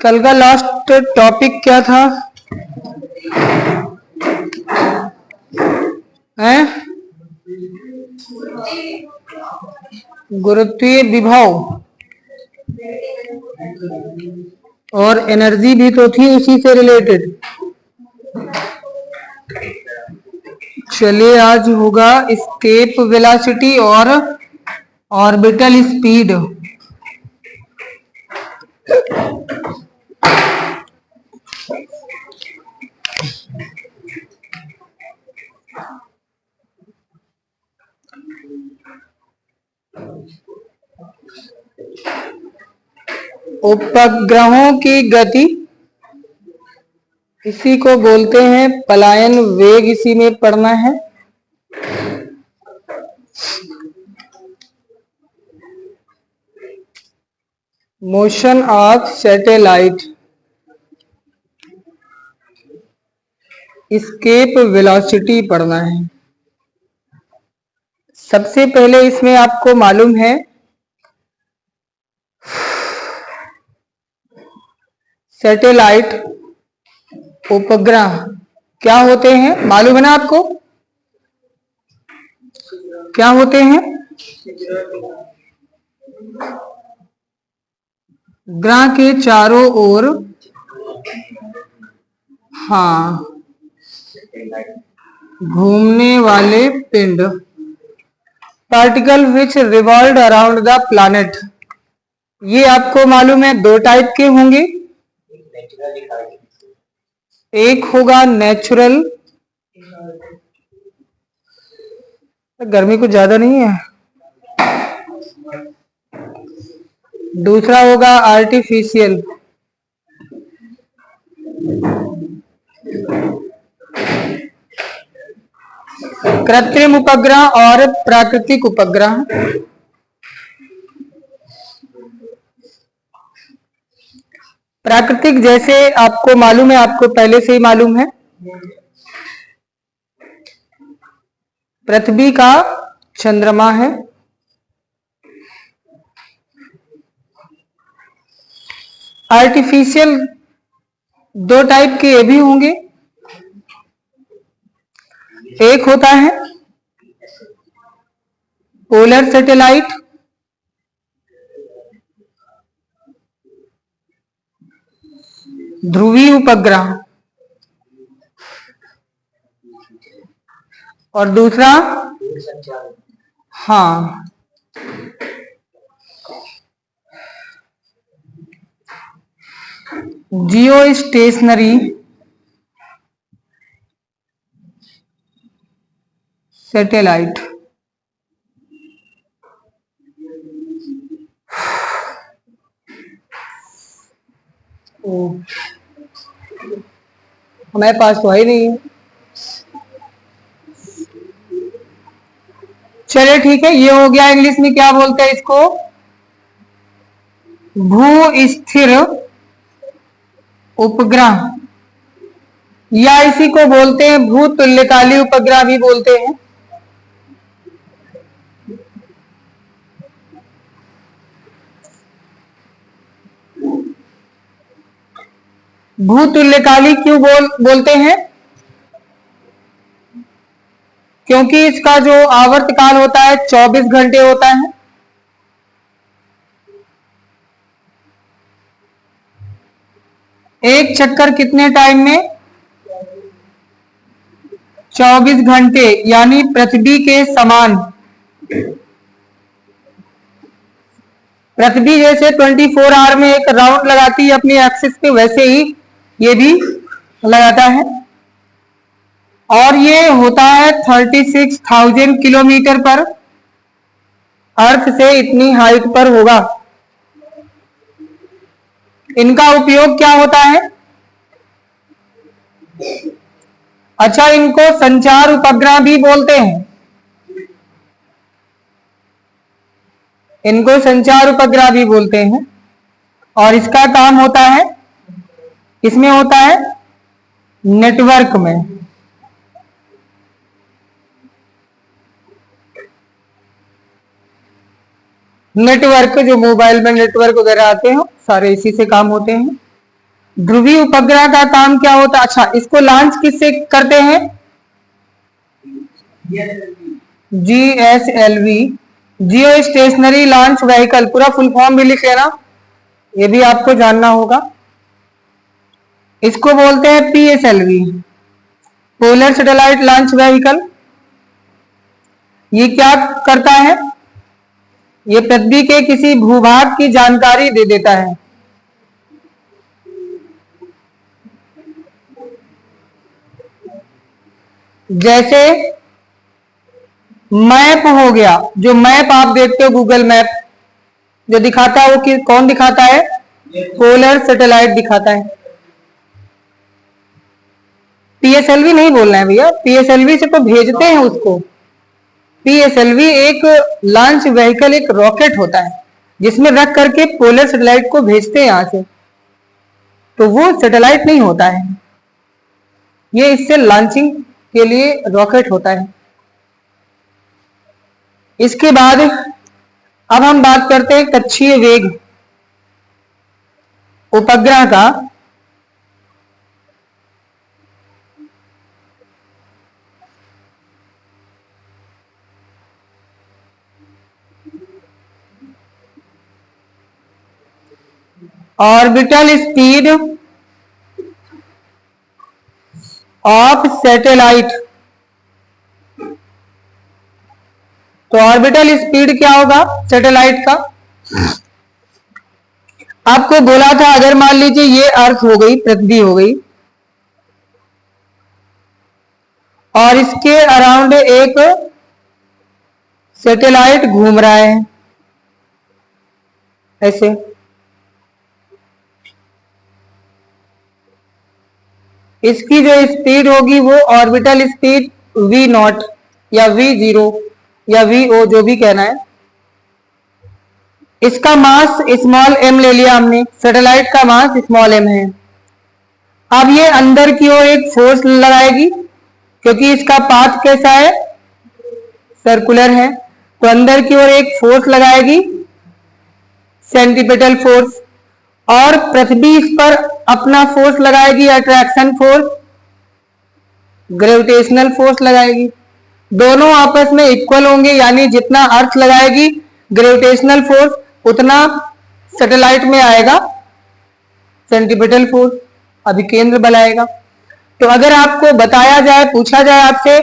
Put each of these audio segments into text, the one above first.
कल का last topic क्या था? हैं? गुरुत्वीय विभव और एनर्जी भी तो थी उसी से रिलेटेड। चलिए आज होगा एस्केप वेलोसिटी और ऑर्बिटल स्पीड। उपग्रहों की गति, इसी को बोलते हैं पलायन वेग, इसी में पढ़ना है। Motion of satellite, escape velocity पढ़ना है। सबसे पहले इसमें आपको मालूम है सैटेलाइट उपग्रह क्या होते हैं, मालूम है ना आपको? क्या होते हैं? ग्रह के चारों ओर, हाँ, घूमने वाले पिंड, particle which revolve around the planet. ये आपको मालूम है दो टाइप के होंगे, एक होगा नेचुरल, गर्मी कुछ ज्यादा नहीं है, दूसरा होगा आर्टिफिशियल। कृत्रिम उपग्रह और प्राकृतिक उपग्रह। प्राकृतिक जैसे आपको मालूम है, आपको पहले से ही मालूम है, पृथ्वी का चंद्रमा है। आर्टिफिशियल दो टाइप के ये भी होंगे, एक होता है पोलर सैटेलाइट, ध्रुवीय उपग्रह, और दूसरा, हाँ, जियो स्टेशनरी सैटेलाइट। हमारे पास तो है नहीं है। चलिए ठीक है, ये हो गया। इंग्लिश में क्या बोलते हैं इसको? भू स्थिर उपग्रह, या इसी को बोलते हैं भू तुल्यकाली उपग्रह भी बोलते हैं। भू तुल्यकाली क्यों बोलते हैं? क्योंकि इसका जो आवर्तकाल होता है 24 घंटे होता है। एक चक्कर कितने टाइम में? 24 घंटे, यानी पृथ्वी के समान। पृथ्वी जैसे 24 आवर में एक राउंड लगाती है अपनी एक्सिस पे, वैसे ही ये भी लगाता है। और ये होता है 36,000 किलोमीटर पर, अर्थ से इतनी हाइट पर होगा। इनका उपयोग क्या होता है? अच्छा, इनको संचार उपग्रह भी बोलते हैं। इनको संचार उपग्रह भी बोलते हैं। और इसका काम होता है, इसमें होता है नेटवर्क में। नेटवर्क, जो मोबाइल में नेटवर्क वगैरह आते हैं सारे इसी से काम होते हैं। ध्रुवीय उपग्रह का काम क्या होता है? अच्छा, इसको लॉन्च किससे करते हैं? GSLV, जियो स्टेशनरी लॉन्च व्हीकल। पूरा फुल फॉर्म भी लिख लेना, ये भी आपको जानना होगा। इसको बोलते हैं PSLV, polar satellite launch vehicle. ये क्या करता है? ये पृथ्वी के किसी भूभाग की जानकारी दे देता है। जैसे मैप हो गया, जो मैप आप देखते हो गूगल मैप, जो दिखाता है वो कौन दिखाता है? पोलर सैटेलाइट दिखाता है। PSLV नहीं बोलना है भैया, PSLV से तो भेजते हैं उसको। PSLV एक लॉन्च व्हीकल, एक रॉकेट होता है जिसमें रख करके पोलर सैटेलाइट को भेजते हैं यहां से, तो वो सैटेलाइट नहीं होता है, ये इससे लॉन्चिंग के लिए रॉकेट होता है। इसके बाद अब हम बात करते हैं कक्षीय वेग उपग्रह का। Orbital speed of satellite. तो ऑर्बिटल स्पीड क्या होगा सैटेलाइट का? आपको बोला था, अगर मान लीजिए ये अर्थ हो गई, पृथ्वी हो गई, और इसके अराउंड एक सैटेलाइट घूम रहा है ऐसे, इसकी जो स्पीड होगी वो ऑर्बिटल स्पीड V0 या V0 या VO, जो भी कहना है। इसका मास स्मॉल m ले लिया हमने, सैटेलाइट का मास स्मॉल m है। अब ये अंदर की ओर एक फोर्स लगाएगी, क्योंकि इसका पाथ कैसा है? सर्कुलर है, तो अंदर की ओर एक फोर्स लगाएगी, सेंट्रीपिटल फोर्स, और पृथ्वी इस पर अपना फोर्स लगाएगी, अट्रैक्शन फोर्स, ग्रेविटेशनल फोर्स लगाएगी। दोनों आपस में इक्वल होंगे, यानी जितना अर्थ लगाएगी ग्रेविटेशनल फोर्स उतना सैटेलाइट में आएगा सेंट्रीपिटल फोर्स, अभिकेंद्र बल आएगा। तो अगर आपको बताया जाए, पूछा जाए आपसे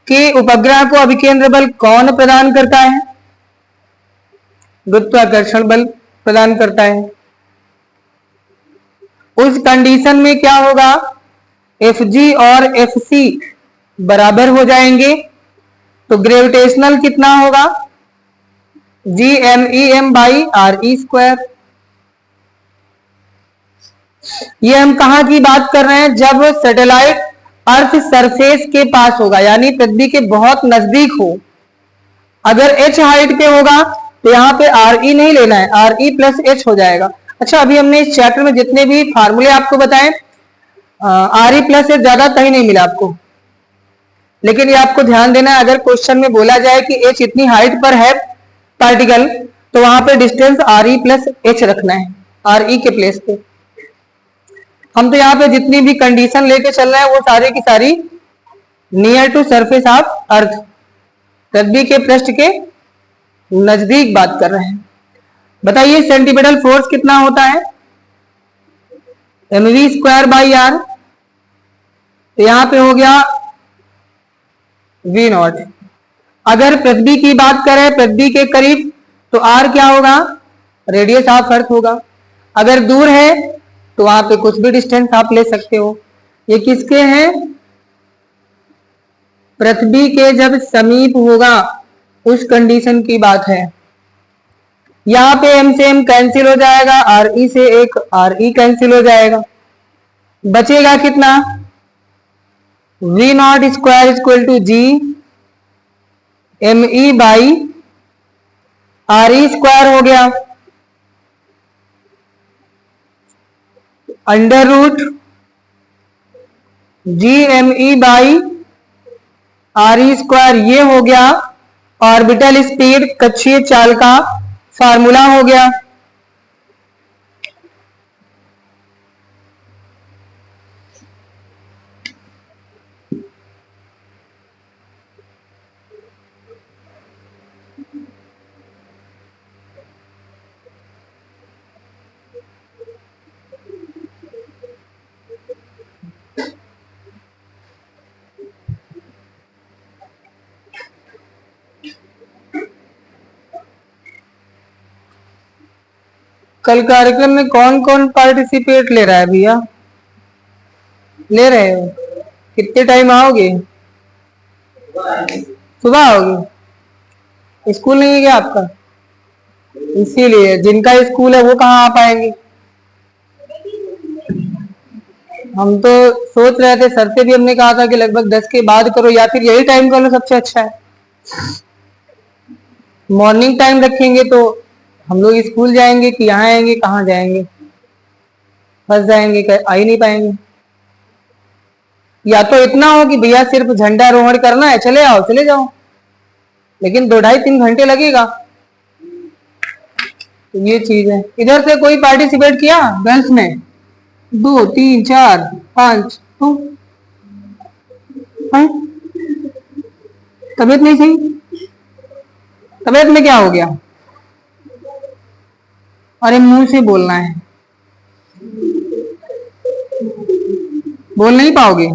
कि उपग्रह को अभिकेंद्र बल कौन प्रदान करता है? गुरुत्वाकर्षण बल प्रदान करता है। उस कंडीशन में क्या होगा? Fg और Fc बराबर हो जाएंगे, तो ग्रेविटेशनल कितना होगा? Gmem/re²। ये हम कहां की बात कर रहे हैं? जब सैटेलाइट अर्थ सरफेस के पास होगा, यानी पृथ्वी के बहुत नजदीक हो। अगर h हाइट पे होगा तो यहाँ पे Re नहीं लेना है, Re+h हो जाएगा। अच्छा, अभी हमने इस चैप्टर में जितने भी फार्मूले आपको बताए, Re+h ज्यादा कहीं नहीं मिला आपको, लेकिन ये आपको ध्यान देना है, अगर क्वेश्चन में बोला जाए कि h इतनी हाइट पर है पार्टिकल, तो वहां पे डिस्टेंस Re+h रखना है, Re के प्लेस पे। हम तो यहाँ पे जितनी भी कंडीशन लेके चल रहे हैं वो सारी की सारी near to surface of earth, पृथ्वी के पृष्ठ के नजदीक बात कर रहे हैं। बताइए सेंटीपिटल फोर्स कितना होता है? mv²/r। तो यहां पे हो गया V0। अगर पृथ्वी की बात करें, पृथ्वी के करीब, तो r क्या होगा? रेडियस ऑफ अर्थ होगा। अगर दूर है तो वहां पे कुछ भी डिस्टेंस आप ले सकते हो। ये किसके हैं? पृथ्वी के जब समीप होगा उस कंडीशन की बात है। यहाँ पे m से m कैंसिल हो जाएगा, Re से एक Re कैंसिल हो जाएगा, बचेगा कितना? V0² = G me/Re² हो गया, √G me/Re²। ये हो गया ऑर्बिटल स्पीड, कक्षीय चाल का फार्मूला हो गया। कल कार्यक्रम में कौन कौन पार्टिसिपेट ले रहा है भैया? ले रहे हो? कितने टाइम आओगे? सुबह आओगे? स्कूल नहीं है क्या आपका? इसीलिए जिनका स्कूल है वो कहाँ आ पाएंगे। हम तो सोच रहे थे, सर से भी हमने कहा था कि लगभग 10 के बाद करो या फिर यही टाइम कर लो, सबसे अच्छा है। मॉर्निंग टाइम रखेंगे तो हम लोग स्कूल जाएंगे कि यहाँ आएंगे, कहाँ जाएंगे, फंस जाएंगे, आ ही नहीं पाएंगे। या तो इतना हो कि भैया सिर्फ झंडारोहण करना है, चले आओ, चले जाओ, लेकिन 2-2.5-3 घंटे लगेगा। तो ये चीज है। इधर से कोई पार्टिसिपेट किया गर्ल्स में? 2 3 4 5 तो तबीयत नहीं सही? तबीयत में क्या हो गया? अरे मुंह से बोलना है, बोल नहीं पाओगे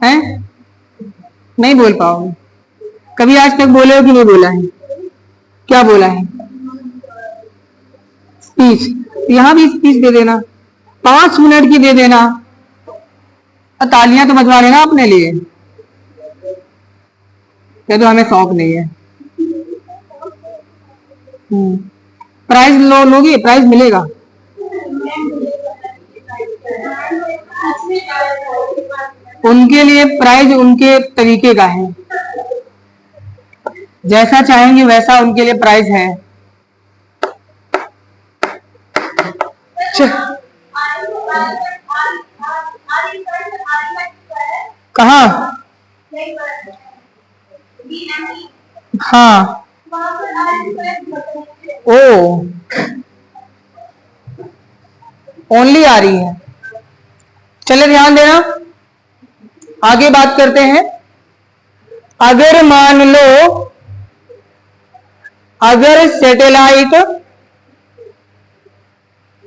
हैं? नहीं बोल पाओगे। कभी आज तक बोले हो कि नहीं बोला है? क्या बोला है? स्पीच। यहाँ भी स्पीच दे देना, 5 मिनट की दे देना, तालियां तो बजवा लेना अपने लिए। ये तो हमें शौक नहीं है। प्राइज लोगे, प्राइज मिलेगा। उनके लिए प्राइज उनके तरीके का है, जैसा चाहेंगे वैसा उनके लिए प्राइज है। कहा? हाँ। ओ, ओनली आ रही है। चले ध्यान देना, आगे बात करते हैं। अगर मान लो, अगर सैटेलाइट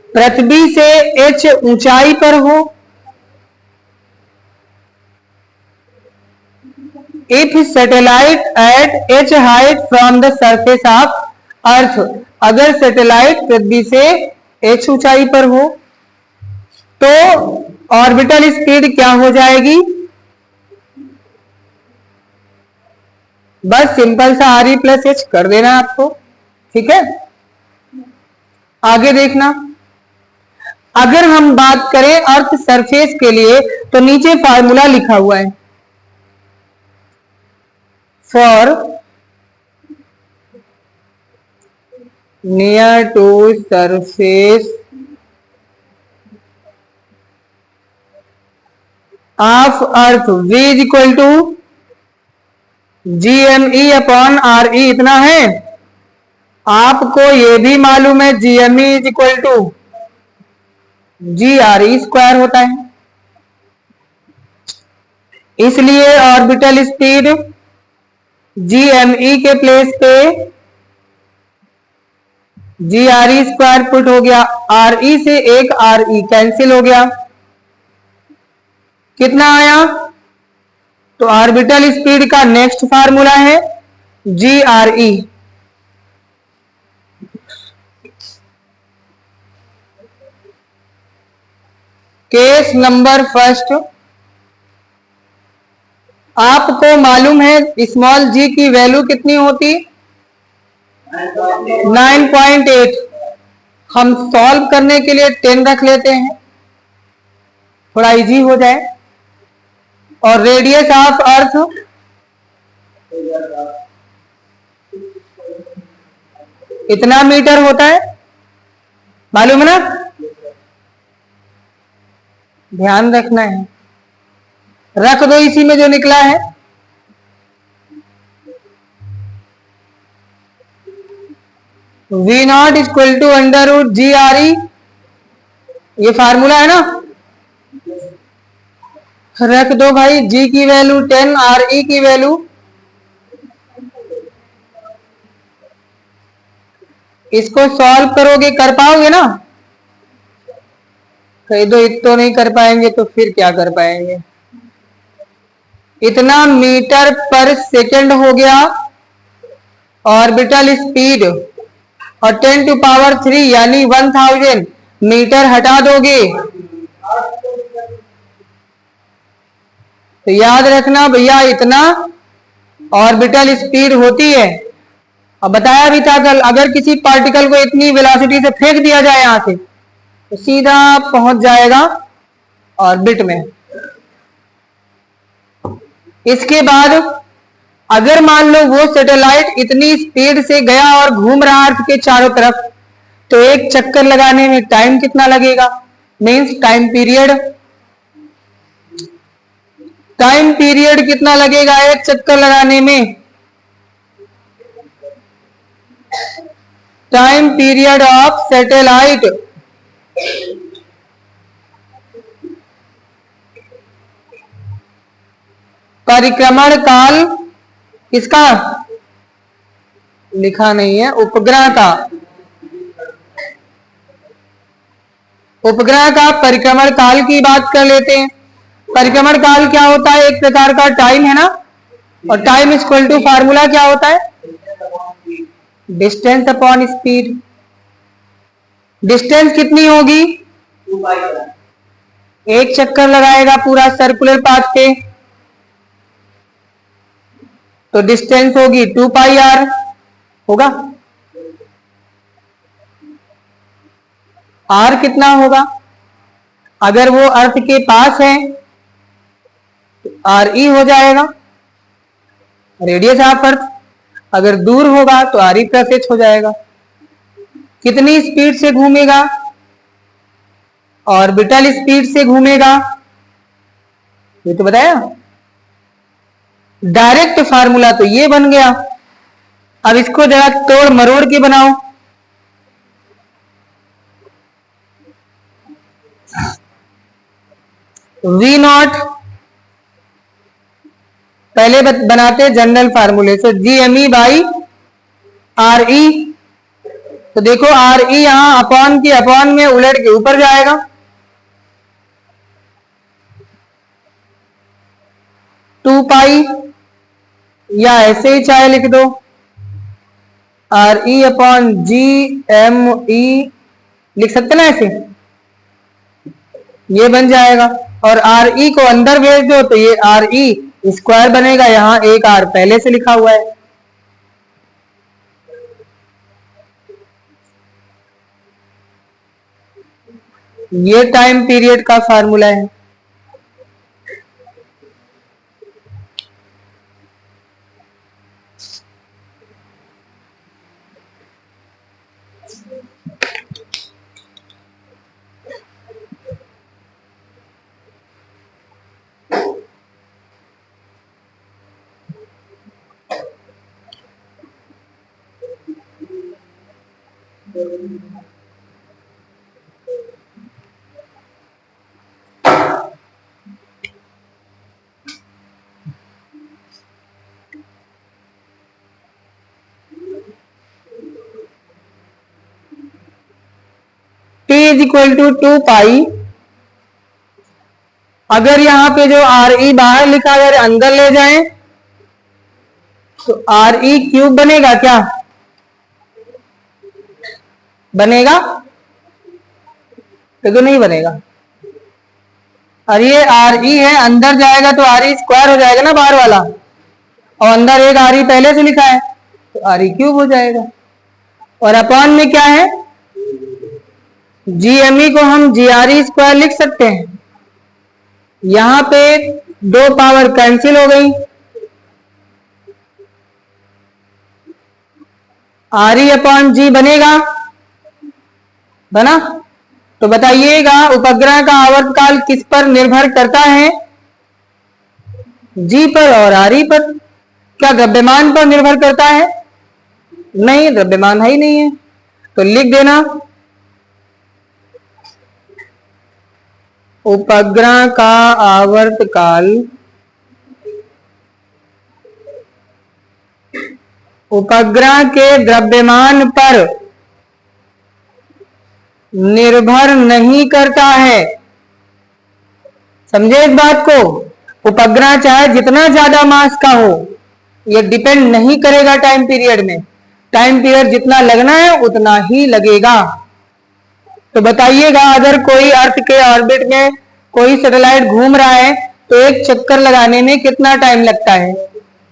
पृथ्वी से h ऊंचाई पर हो, if satellite at h height from the surface of earth, अगर सैटेलाइट पृथ्वी से h ऊंचाई पर हो तो ऑर्बिटल स्पीड क्या हो जाएगी? बस सिंपल सा आर ई प्लस एच कर देना आपको, ठीक है। आगे देखना, अगर हम बात करें अर्थ सरफेस के लिए तो नीचे फार्मूला लिखा हुआ है, for near to surface of earth v is equal to GME upon RE। इतना है, आपको ये भी मालूम है GME is equal to GRE square होता है, इसलिए ऑर्बिटल स्पीड GME के प्लेस पे GRE स्क्वायर पुट हो गया, RE से एक RE कैंसिल हो गया, कितना आया? तो ऑर्बिटल स्पीड का नेक्स्ट फार्मूला है GRE। केस नंबर फर्स्ट, आपको मालूम है स्मॉल g की वैल्यू कितनी होती? 9.8। हम सॉल्व करने के लिए 10 रख लेते हैं, थोड़ा इजी हो जाए। और रेडियस ऑफ अर्थ इतना मीटर होता है, मालूम है ना? ध्यान रखना है, रख दो इसी में जो निकला है। V not equal to under root g r e, ये फार्मूला है ना, रख दो भाई। जी की वैल्यू 10, आर ई की वैल्यू, इसको सॉल्व करोगे, कर पाओगे ना? कह दो इत तो नहीं कर पाएंगे तो फिर क्या कर पाएंगे। इतना मीटर पर सेकंड हो गया ऑर्बिटल स्पीड, और 10 टू पावर 3 यानी 1000 मीटर हटा दोगे तो याद रखना भैया इतना ऑर्बिटल स्पीड होती है। अब बताया भी था कल, अगर किसी पार्टिकल को इतनी वेलोसिटी से फेंक दिया जाए यहां से तो सीधा पहुंच जाएगा ऑर्बिट में। इसके बाद अगर मान लो वो सैटेलाइट इतनी स्पीड से गया और घूम रहा अर्थ के चारों तरफ, तो एक चक्कर लगाने में टाइम कितना लगेगा, means time period. Time period कितना लगेगा एक चक्कर लगाने में? टाइम पीरियड ऑफ सैटेलाइट परिक्रमण काल किसका लिखा नहीं है, उपग्रह का। उपग्रह का परिक्रमण काल की बात कर लेते हैं। परिक्रमण काल क्या होता है? एक प्रकार का टाइम है ना, और टाइम इक्वल टू फार्मूला क्या होता है? Distance upon speed. डिस्टेंस कितनी होगी? एक चक्कर लगाएगा पूरा सर्कुलर पाथ पे तो डिस्टेंस होगी 2 पाई आर होगा। आर कितना होगा? अगर वो अर्थ के पास है तो आर ई हो जाएगा, रेडियस ऑफ अर्थ। अगर दूर होगा तो आर ई प्लस एच हो जाएगा। कितनी स्पीड से घूमेगा? ऑर्बिटल स्पीड से घूमेगा, ये तो बताया। डायरेक्ट फार्मूला तो ये बन गया। अब इसको जरा तोड़ मरोड़ के बनाओ। वी नॉट पहले बनाते जनरल फार्मूले से, g m e by r e. तो देखो आर ई यहां अपॉन की अपॉन में उलट के ऊपर जाएगा, टू पाई, या ऐसे ही चाहे लिख दो r e upon g m e, लिख सकते ना ऐसे, ये बन जाएगा। और आर ई को अंदर भेज दो तो ये आर ई स्क्वायर बनेगा, यहां एक आर पहले से लिखा हुआ है। ये टाइम पीरियड का फार्मूला है। T इज इक्वल टू 2 पाई। अगर यहां पे जो आर ई बाहर लिखा है अगर अंदर ले जाएं तो आर ई क्यूब बनेगा क्या? बनेगा? तो नहीं बनेगा। और ये आर ई है, अंदर जाएगा तो आर ई स्क्वायर हो जाएगा ना बाहर वाला, और अंदर एक आर ई पहले से लिखा है तो आर ई क्यूब हो जाएगा। और अपॉन में क्या है? जीएमई को हम जी आर ई स्क्वायर लिख सकते हैं। यहां पे 2 पावर कैंसिल हो गई, आर ई अपॉन जी बनेगा, बना। तो बताइएगा उपग्रह का आवर्तकाल किस पर निर्भर करता है? जी पर और आर ई पर। क्या द्रव्यमान पर निर्भर करता है? नहीं, द्रव्यमान है ही नहीं है। तो लिख देना उपग्रह का आवर्तकाल उपग्रह के द्रव्यमान पर निर्भर नहीं करता है। समझे इस बात को? उपग्रह चाहे जितना ज्यादा मास का हो, ये डिपेंड नहीं करेगा टाइम पीरियड में। टाइम पीरियड जितना लगना है उतना ही लगेगा। तो बताइएगा, अगर कोई अर्थ के ऑर्बिट में कोई सैटेलाइट घूम रहा है तो एक चक्कर लगाने में कितना टाइम लगता है?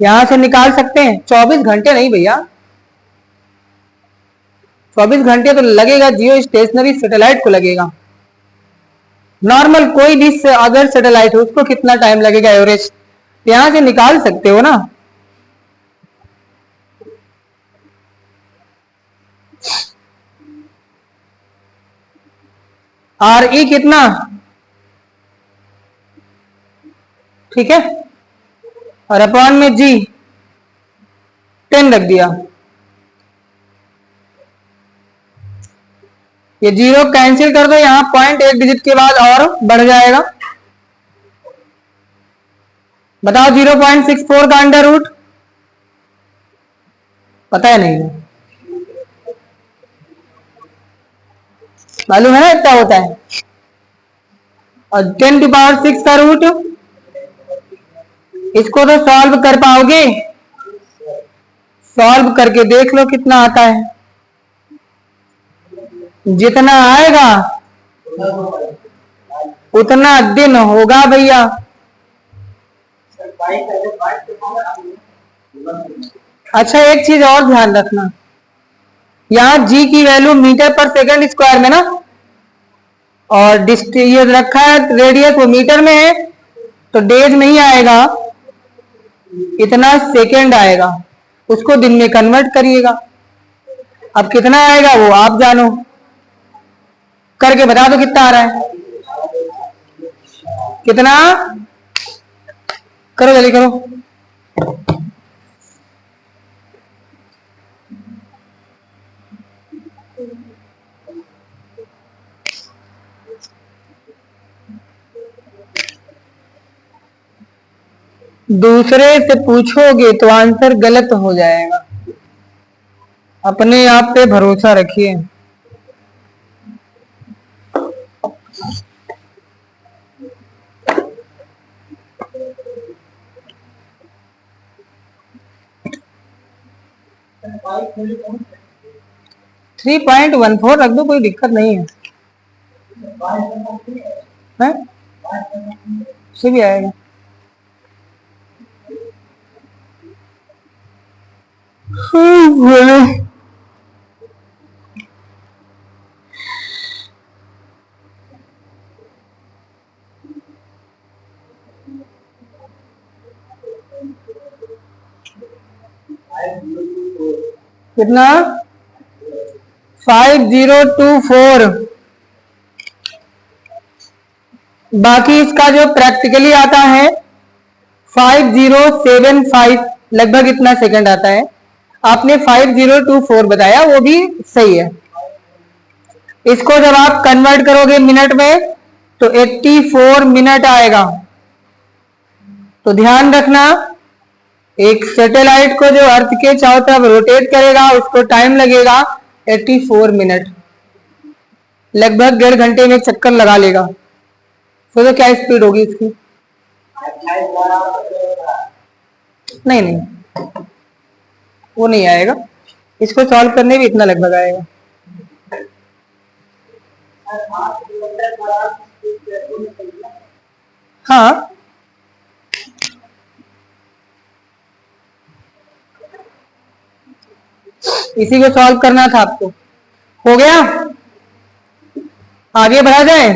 यहां से निकाल सकते हैं। 24 घंटे नहीं भैया, 24 घंटे तो लगेगा जियो स्टेशनरी सैटेलाइट को लगेगा। नॉर्मल कोई भी अगर सैटेलाइट हो उसको कितना टाइम लगेगा एवरेज, यहां से निकाल सकते हो ना। आर ई कितना, ठीक है, और अपॉन में जी 10 रख दिया। ये जीरो कैंसिल कर दो, यहां पॉइंट एक डिजिट के बाद और बढ़ जाएगा। बताओ 0.64 का अंडर रूट पता है नहीं, मालूम है ना इतना होता है। और 10⁻6 का रूट, इसको तो सॉल्व कर पाओगे? सॉल्व करके देख लो कितना आता है। जितना आएगा उतना दिन होगा भैया। अच्छा एक चीज और ध्यान रखना, यहाँ जी की वैल्यू मीटर पर सेकंड स्क्वायर में ना, और ये रखा है रेडियस वो मीटर में है, तो डेज नहीं आएगा, इतना सेकंड आएगा। उसको दिन में कन्वर्ट करिएगा। अब कितना आएगा वो आप जानो, करके बता दो कितना आ रहा है। कितना, करो जल्दी करो। दूसरे से पूछोगे तो आंसर गलत हो जाएगा, अपने आप पे भरोसा रखिए। थ्री पॉइंट वन फोर रख दो, कोई दिक्कत नहीं है, है? से भी आएगा। बोले कितना, 5024। बाकी इसका जो प्रैक्टिकली आता है 5075, लगभग इतना सेकंड आता है। आपने 5024 बताया, वो भी सही है। इसको जब आप कन्वर्ट करोगे मिनट में तो 84 मिनट आएगा। तो ध्यान रखना, एक सैटेलाइट को जो अर्थ के चारों तरफ रोटेट करेगा उसको टाइम लगेगा 84 मिनट, लगभग 1.5 घंटे में एक चक्कर लगा लेगा। सोचो क्या स्पीड होगी इसकी। नहीं नहीं, वो नहीं आएगा, इसको सॉल्व करने भी इतना लगभग आएगा। हाँ, इसी को सॉल्व करना था आपको। हो गया, आगे बढ़ा जाए।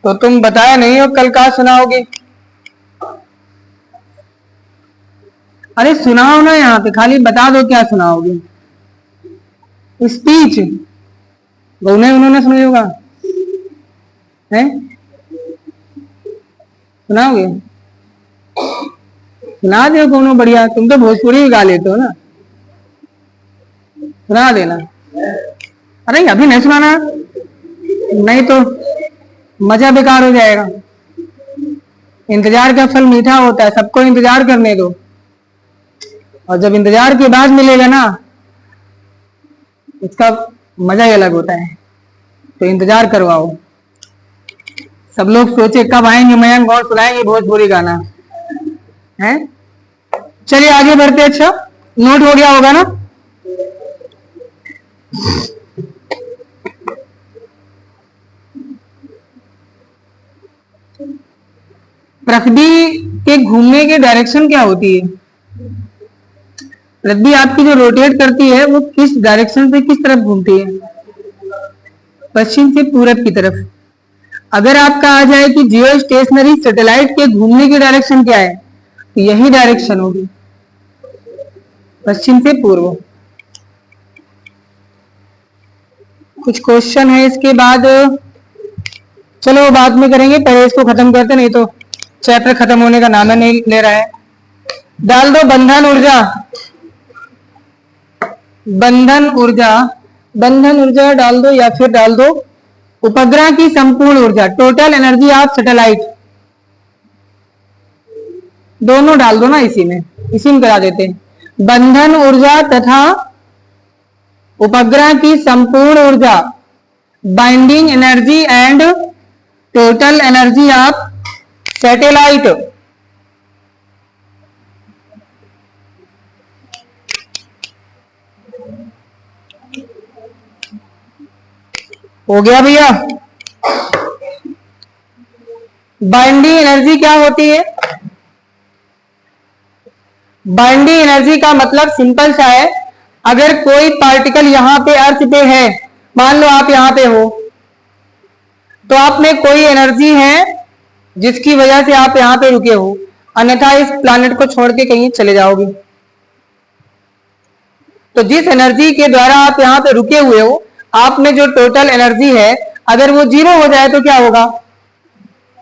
तो तुम बताया नहीं हो कल कहाँ सुनाओगे? अरे सुनाओ ना, यहाँ पे खाली बता दो क्या सुनाओगे। स्पीच उन्होंने सुनी होगा है, सुनाओगे? सुना दो कोनो बढ़िया, तुम तो भोजपुरी भी गा लेते हो ना, सुना देना। अरे अभी नहीं सुनाना, नहीं तो मजा बेकार हो जाएगा। इंतजार का फल मीठा होता है, सबको इंतजार करने दो, और जब इंतजार के बाद मिलेगा ना, उसका मजा ही अलग होता है। तो इंतजार करवाओ। सब लोग सोचे कब आएंगे मयंक और सुनाएंगे भोजपुरी गाना है। चलिए आगे बढ़ते। अच्छा नोट हो गया होगा ना? पृथ्वी के घूमने की डायरेक्शन क्या होती है? पृथ्वी आपकी जो रोटेट करती है वो किस डायरेक्शन से किस तरफ घूमती है? पश्चिम से पूरब की तरफ। अगर आपका आ जाए कि जियो स्टेशनरी सैटेलाइट के घूमने की डायरेक्शन क्या है, तो यही डायरेक्शन होगी, पश्चिम से पूर्व। कुछ क्वेश्चन है इसके बाद, चलो बाद में करेंगे, पहले इसको खत्म करते, नहीं तो चैप्टर खत्म होने का नाम नहीं ले रहा है। डाल दो बंधन ऊर्जा, बंधन ऊर्जा, बंधन ऊर्जा डाल दो, या फिर डाल दो उपग्रह की संपूर्ण ऊर्जा, टोटल एनर्जी ऑफ सैटेलाइट, दोनों डाल दो ना, इसी में करा देते हैं। बंधन ऊर्जा तथा उपग्रह की संपूर्ण ऊर्जा, binding energy and total energy of satellite. हो गया भैया? बाइंडिंग एनर्जी क्या होती है? बाइंडिंग एनर्जी का मतलब सिंपल सा है, अगर कोई पार्टिकल यहां पे अर्थ पे है, मान लो आप यहां पे हो, तो आप में कोई एनर्जी है जिसकी वजह से आप यहां पे रुके हो, अन्यथा इस प्लैनेट को छोड़ के कहीं चले जाओगे। तो जिस एनर्जी के द्वारा आप यहां पे रुके हुए हो, आप में जो टोटल एनर्जी है, अगर वो जीरो हो जाए तो क्या होगा?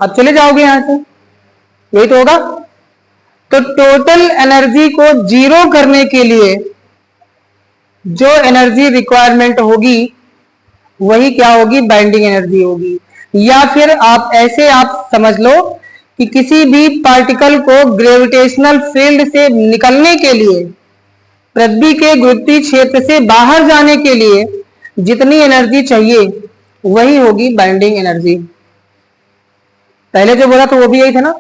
आप चले जाओगे यहां से, यही तो होगा। तो टोटल एनर्जी को जीरो करने के लिए जो एनर्जी रिक्वायरमेंट होगी वही क्या होगी? बाइंडिंग एनर्जी होगी। या फिर आप ऐसे आप समझ लो कि किसी भी पार्टिकल को ग्रेविटेशनल फील्ड से निकलने के लिए, पृथ्वी के गुरुत्वीय क्षेत्र से बाहर जाने के लिए जितनी एनर्जी चाहिए वही होगी बाइंडिंग एनर्जी। पहले जो बोला था वो भी यही था ना,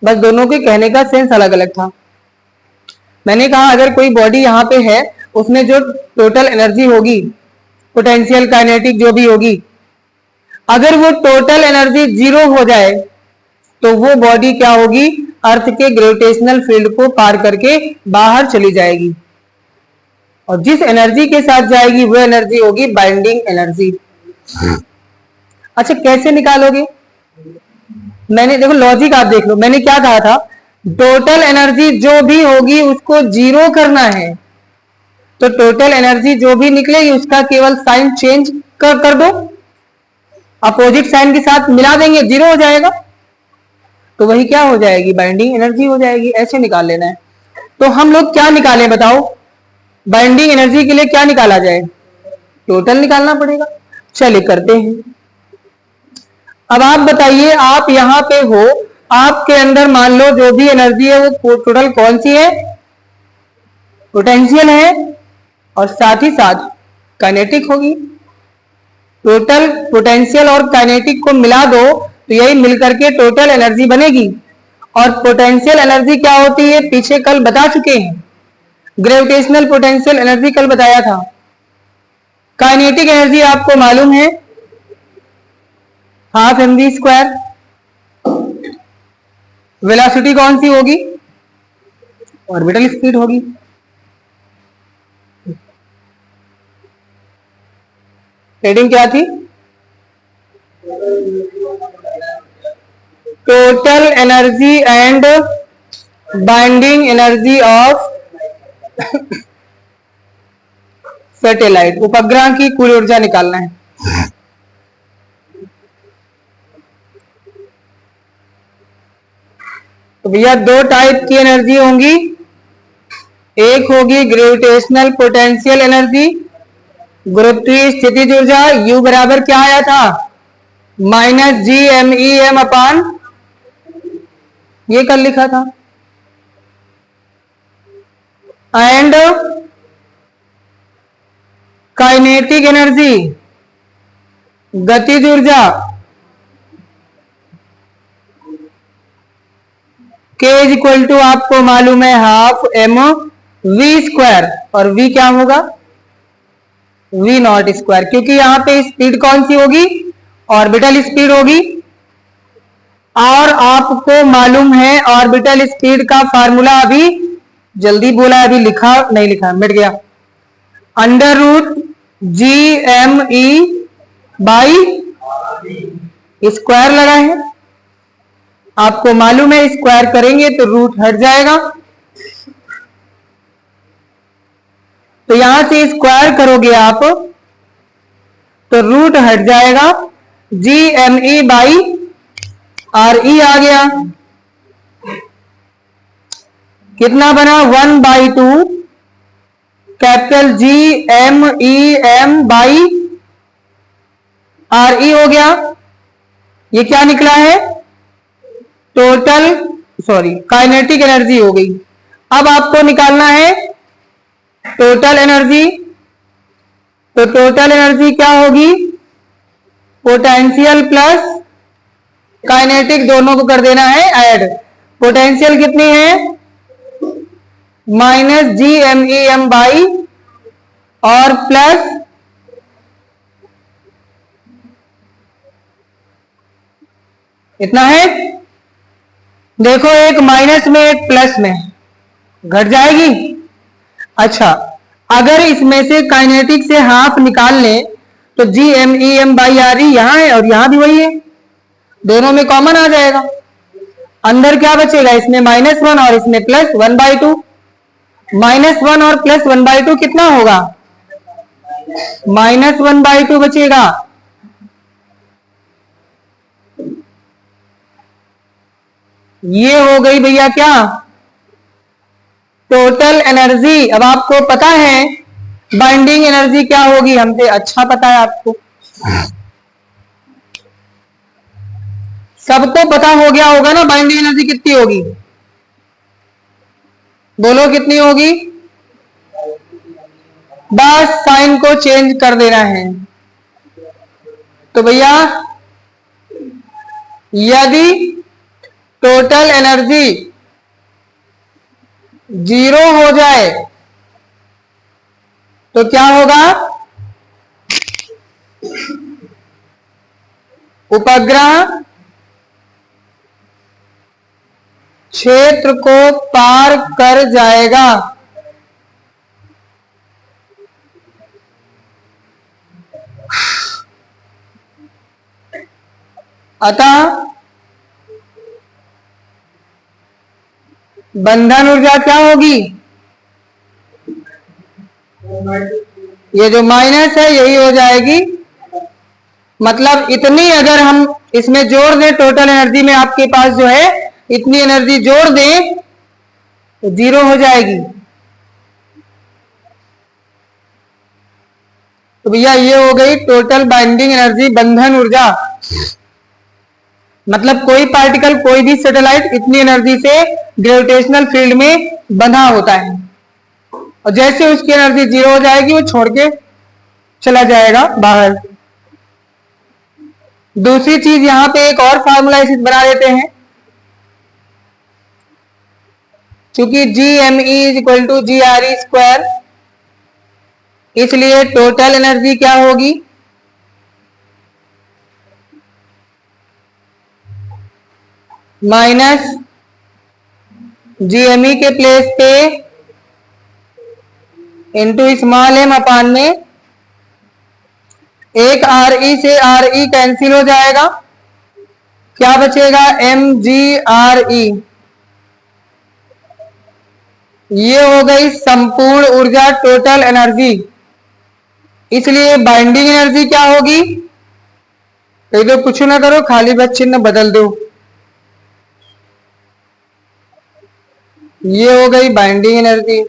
बस दोनों के कहने का सेंस अलग अलग था। मैंने कहा अगर कोई बॉडी यहां पे है, उसमें जो टोटल एनर्जी होगी, पोटेंशियल काइनेटिक जो भी होगी, अगर वो टोटल एनर्जी जीरो हो जाए तो वो बॉडी क्या होगी? अर्थ के ग्रेविटेशनल फील्ड को पार करके बाहर चली जाएगी, और जिस एनर्जी के साथ जाएगी वो एनर्जी होगी बाइंडिंग एनर्जी। अच्छा कैसे निकालोगे? मैंने देखो लॉजिक आप देख लो, मैंने क्या कहा था, टोटल एनर्जी जो भी होगी उसको जीरो करना है, तो टोटल एनर्जी जो भी निकलेगी उसका केवल साइन चेंज कर दो, अपोजिट साइन के साथ मिला देंगे, जीरो हो जाएगा, तो वही क्या हो जाएगी? बाइंडिंग एनर्जी हो जाएगी। ऐसे निकाल लेना है। तो हम लोग क्या निकालें बताओ? बाइंडिंग एनर्जी के लिए क्या निकाला जाए? टोटल निकालना पड़ेगा। चलिए करते हैं। अब आप बताइए, आप यहां पे हो, आपके अंदर मान लो जो भी एनर्जी है वो टोटल कौन सी है? पोटेंशियल है, और साथ ही साथ काइनेटिक होगी। टोटल पोटेंशियल और काइनेटिक को मिला दो तो यही मिलकर के टोटल एनर्जी बनेगी। और पोटेंशियल एनर्जी क्या होती है पीछे कल बता चुके हैं, ग्रेविटेशनल पोटेंशियल एनर्जी कल बताया था। काइनेटिक एनर्जी आपको मालूम है, half m v square. Velocity कौन सी होगी? ऑर्बिटल स्पीड होगी। हेडिंग क्या थी? Total energy and binding energy of satellite, उपग्रह की कुल ऊर्जा निकालना है। तो भैया दो टाइप की एनर्जी होंगी, एक होगी ग्रेविटेशनल पोटेंशियल एनर्जी, गुरुत्वीय स्थितिज ऊर्जा, U बराबर क्या आया था, -GMEM अपान, ये कल लिखा था, एंड काइनेटिक एनर्जी, गतिज ऊर्जा, K इज इक्वल टू आपको मालूम है हाफ mv², और v क्या होगा, v0², क्योंकि यहां पे स्पीड कौन सी होगी, ऑर्बिटल स्पीड होगी, और आपको मालूम है ऑर्बिटल स्पीड का फार्मूला, अभी जल्दी बोला, अभी लिखा नहीं, लिखा मिट गया, √GME/, स्क्वायर लगा है, आपको मालूम है स्क्वायर करेंगे तो रूट हट जाएगा, तो यहां से स्क्वायर करोगे आप तो रूट हट जाएगा, GME/RE आ गया, कितना बना, 1/2 कैपिटल GMEM/RE हो गया, ये क्या निकला है, टोटल काइनेटिक एनर्जी हो गई। अब आपको निकालना है टोटल एनर्जी, तो टोटल एनर्जी क्या होगी, पोटेंशियल प्लस काइनेटिक दोनों को कर देना है ऐड, पोटेंशियल कितनी है, -GMEM/ और प्लस इतना है, देखो एक माइनस में एक प्लस में घट जाएगी। अच्छा, अगर इसमें से काइनेटिक से हाफ निकाल लें तो GMEM/RE यहां है और यहां भी वही है, दोनों में कॉमन आ जाएगा, अंदर क्या बचेगा, इसमें -1 और इसमें +1/2, -1 और +1/2 कितना होगा, -1/2 बचेगा, ये हो गई भैया क्या, टोटल एनर्जी। अब आपको पता है बाइंडिंग एनर्जी क्या होगी, हमसे अच्छा पता है आपको, सबको पता हो गया होगा ना बाइंडिंग एनर्जी कितनी होगी, बोलो कितनी होगी, बस साइन को चेंज कर देना है। तो भैया यदि टोटल एनर्जी 0 हो जाए तो क्या होगा, उपग्रह क्षेत्र को पार कर जाएगा, अतः बंधन ऊर्जा क्या होगी, ये जो माइनस है यही हो जाएगी, मतलब इतनी अगर हम इसमें जोड़ दें टोटल एनर्जी में, आपके पास जो है इतनी एनर्जी जोड़ दें तो 0 हो जाएगी। तो भैया ये हो गई टोटल बाइंडिंग एनर्जी, बंधन ऊर्जा, मतलब कोई पार्टिकल, कोई भी सैटेलाइट इतनी एनर्जी से ग्रेविटेशनल फील्ड में बंधा होता है, और जैसे उसकी एनर्जी 0 हो जाएगी वो छोड़ के चला जाएगा बाहर। दूसरी चीज यहां पे एक और फार्मूला इसे बना देते हैं, क्योंकि GME=GRE², इसलिए टोटल एनर्जी क्या होगी, -GME के प्लेस पे इंटू स्मॉल m में, एक RE से RE कैंसिल हो जाएगा, क्या बचेगा, mgre। ये हो गई संपूर्ण ऊर्जा, टोटल एनर्जी। इसलिए बाइंडिंग एनर्जी क्या होगी, तो कुछ ना करो, खाली बस चिन्ह बदल दो। ये हो गई बाइंडिंग एनर्जी।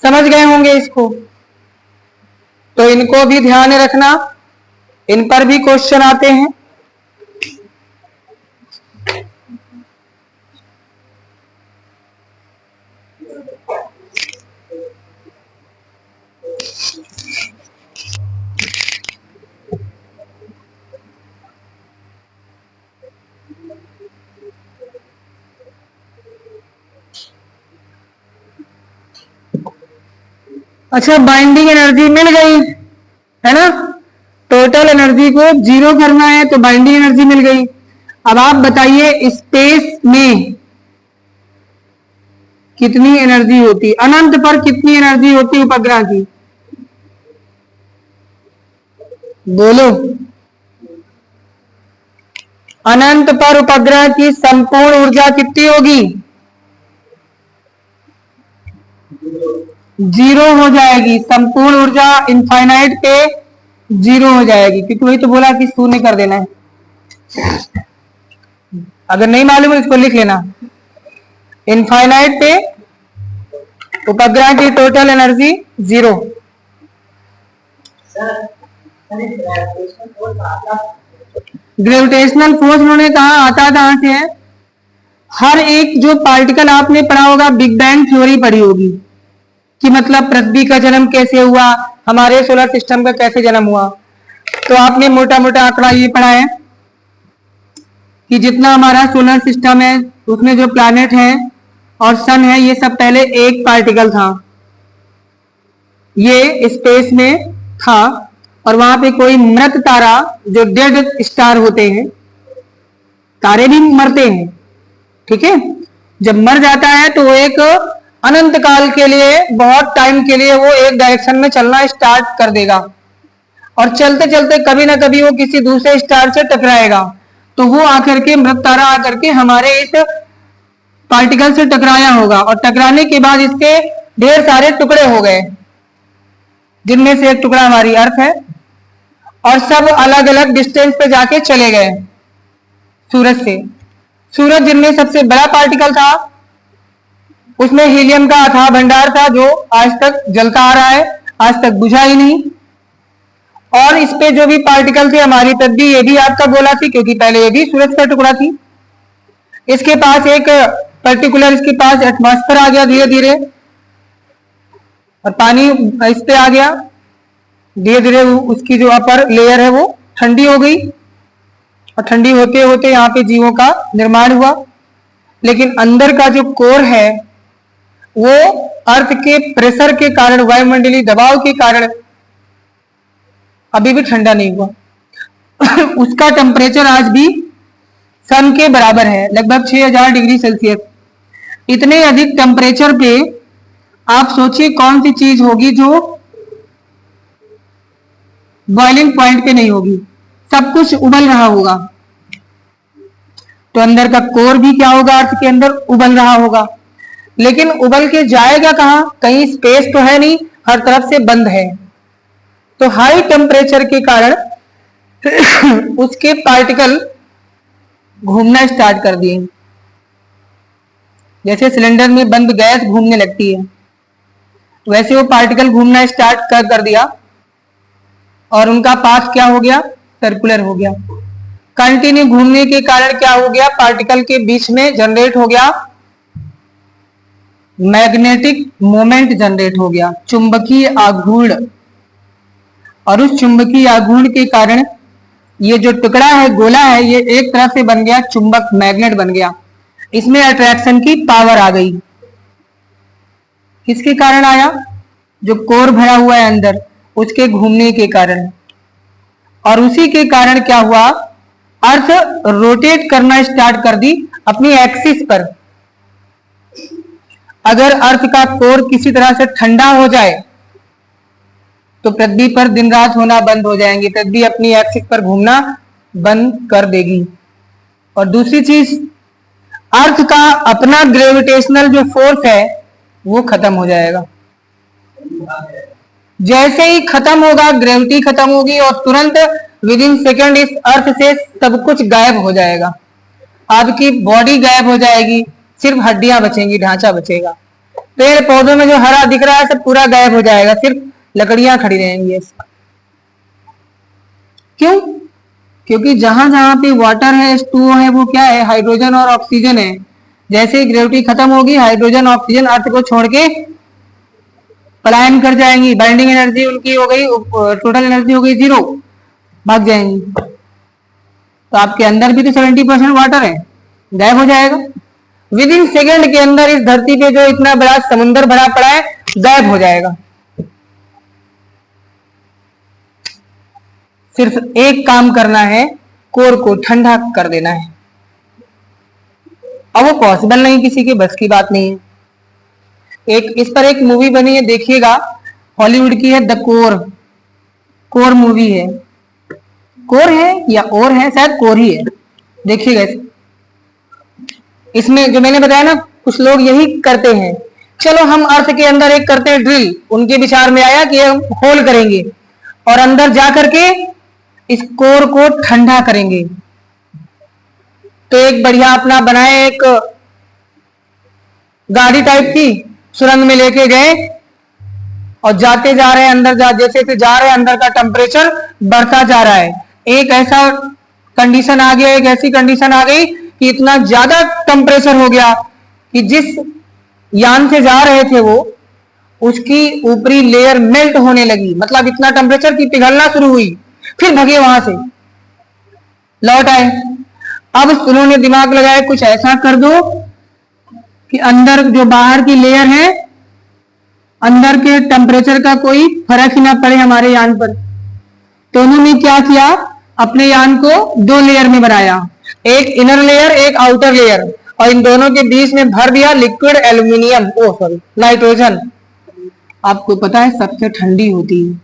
समझ गए होंगे इसको, तो इनको भी ध्यान रखना, इन पर भी क्वेश्चन आते हैं। अच्छा, बाइंडिंग एनर्जी मिल गई है ना, टोटल एनर्जी को जीरो करना है तो बाइंडिंग एनर्जी मिल गई। अब आप बताइए स्पेस में कितनी एनर्जी होती, अनंत पर कितनी एनर्जी होती उपग्रह की, बोलो। अनंत पर उपग्रह की संपूर्ण ऊर्जा कितनी होगी, जीरो हो जाएगी। संपूर्ण ऊर्जा इनफाइनाइट पे जीरो हो जाएगी, क्योंकि वही तो बोला कि शून्य कर देना है। अगर नहीं मालूम है इसको लिख लेना, इनफाइनाइट पे उपग्रह की total energy zero. Gravitational force उन्होंने कहा आता कहां से है, हर एक जो पार्टिकल आपने पढ़ा होगा, बिग बैंग थ्योरी पढ़ी होगी कि मतलब पृथ्वी का जन्म कैसे हुआ, हमारे सोलर सिस्टम का कैसे जन्म हुआ। तो आपने मोटा मोटा आंकड़ा ये पढ़ा है कि जितना हमारा सोलर सिस्टम है उसमें जो प्लैनेट है और सन है, ये सब पहले एक पार्टिकल था, ये स्पेस में था, और वहां पे कोई मृत तारा, जो डेड स्टार होते हैं, तारे भी मरते हैं, ठीक है, जब मर जाता है तो वो एक अनंत काल के लिए, बहुत टाइम के लिए वो एक डायरेक्शन में चलना स्टार्ट कर देगा, और चलते चलते कभी ना कभी वो किसी दूसरे स्टार से टकराएगा, तो वो आकर के मृत तारा आकर के हमारे इस पार्टिकल से टकराया होगा, और टकराने के बाद इसके ढेर सारे टुकड़े हो गए, जिनमें से एक टुकड़ा हमारी अर्थ है, और सब अलग अलग डिस्टेंस पे जाके चले गए सूरज से। सूरज जिनमें सबसे बड़ा पार्टिकल था, उसमें हीलियम का अथाह भंडार था, जो आज तक जलता आ रहा है, आज तक बुझा ही नहीं। और इस पे जो भी पार्टिकल थे, हमारी पृथ्वी ये भी आपका गोला थी, क्योंकि पहले ये भी सूरज का टुकड़ा थी। इसके पास एक पर्टिकुलर, इसके पास एटमॉस्फेयर आ गया धीरे धीरे, और पानी इस पे आ गया धीरे धीरे, उसकी जो अपर लेयर है वो ठंडी हो गई, और ठंडी होते होते यहाँ पे जीवों का निर्माण हुआ। लेकिन अंदर का जो कोर है वो अर्थ के प्रेशर के कारण, वायुमंडलीय दबाव के कारण अभी भी ठंडा नहीं हुआ। उसका टेम्परेचर आज भी सन के बराबर है, लगभग 6000 डिग्री सेल्सियस। इतने अधिक टेम्परेचर पे आप सोचिए कौन सी चीज होगी जो बॉइलिंग पॉइंट पे नहीं होगी, सब कुछ उबल रहा होगा। तो अंदर का कोर भी क्या होगा, अर्थ के अंदर उबल रहा होगा। लेकिन उबल के जाएगा कहां, कहीं स्पेस तो है नहीं, हर तरफ से बंद है। तो हाई टेम्परेचर के कारण उसके पार्टिकल घूमना स्टार्ट कर दिए, जैसे सिलेंडर में बंद गैस घूमने लगती है, वैसे वो पार्टिकल घूमना स्टार्ट कर दिया, और उनका पाथ क्या हो गया, सर्कुलर हो गया। कंटिन्यू घूमने के कारण क्या हो गया, पार्टिकल के बीच में जनरेट हो गया मैग्नेटिक मोमेंट, जनरेट हो गया चुंबकीय आघूर्ण, और उस चुंबकीय आघूर्ण के कारण ये जो टुकड़ा है, गोला है, ये एक तरह से बन गया चुंबक, मैग्नेट बन गया। इसमें अट्रैक्शन की पावर आ गई। किसके कारण आया, जो कोर भरा हुआ है अंदर, उसके घूमने के कारण। और उसी के कारण क्या हुआ, अर्थ रोटेट करना स्टार्ट कर दी अपनी एक्सिस पर। अगर अर्थ का कोर किसी तरह से ठंडा हो जाए तो पृथ्वी पर दिन रात होना बंद हो जाएंगे, पृथ्वी अपनी एक्सिस पर घूमना बंद कर देगी। और दूसरी चीज, अर्थ का अपना ग्रेविटेशनल जो फोर्स है वो खत्म हो जाएगा। जैसे ही खत्म होगा, ग्रेविटी खत्म होगी और तुरंत विद इन सेकेंड इस अर्थ से सब कुछ गायब हो जाएगा। आपकी बॉडी गायब हो जाएगी, सिर्फ हड्डियां बचेंगी, ढांचा बचेगा। पेड़ पौधों में जो हरा दिख रहा है सब पूरा गायब हो जाएगा, सिर्फ लकड़ियां खड़ी रहेंगी। क्यों? क्योंकि जहां जहां पे वाटर है, H2O है, वो क्या है? हाइड्रोजन और ऑक्सीजन है। जैसे ही ग्रेविटी खत्म होगी, हाइड्रोजन ऑक्सीजन अर्थ को छोड़ के पलायन कर जाएंगी। बाइंडिंग एनर्जी उनकी हो गई, टोटल एनर्जी हो गई 0, भाग जाएंगी। तो आपके अंदर भी तो 70% वाटर है, गायब हो जाएगा। विद इन सेकेंड के अंदर इस धरती पे जो इतना बड़ा समुद्र भरा पड़ा है गायब हो जाएगा। सिर्फ एक काम करना है, कोर को ठंडा कर देना है। अब वो पॉसिबल नहीं, किसी के बस की बात नहीं है। इस पर एक मूवी बनी है, देखिएगा, हॉलीवुड की है, द कोर। कोर मूवी है, कोर है या और है, शायद कोर ही है, देखिएगा। इसमें जो मैंने बताया ना, कुछ लोग यही करते हैं, चलो हम अर्थ के अंदर एक करते हैं ड्रिल। उनके विचार में आया कि हम होल करेंगे और अंदर जा करके इस कोर को ठंडा करेंगे। तो एक बढ़िया अपना बनाए, एक गाड़ी टाइप की, सुरंग में लेके गए और जाते जा रहे हैं अंदर, जैसे जा रहे हैं अंदर का टेम्परेचर बढ़ता जा रहा है। एक ऐसा कंडीशन आ गया, एक ऐसी कंडीशन आ गई कि इतना ज्यादा टेम्परेचर हो गया कि जिस यान से जा रहे थे वो, उसकी ऊपरी लेयर मेल्ट होने लगी। मतलब इतना टेम्परेचर की पिघलना शुरू हुई। फिर भगे वहां से, लौट आए। अब उन्होंने दिमाग लगाया, कुछ ऐसा कर दो कि अंदर जो बाहर की लेयर है, अंदर के टेम्परेचर का कोई फर्क ही ना पड़े हमारे यान पर। तो उन्होंने क्या किया, अपने यान को 2 लेयर में बनाया, एक इनर लेयर, एक आउटर लेयर, और इन दोनों के बीच में भर दिया लिक्विड एल्यूमिनियम, नाइट्रोजन। आपको पता है सबसे ठंडी होती है,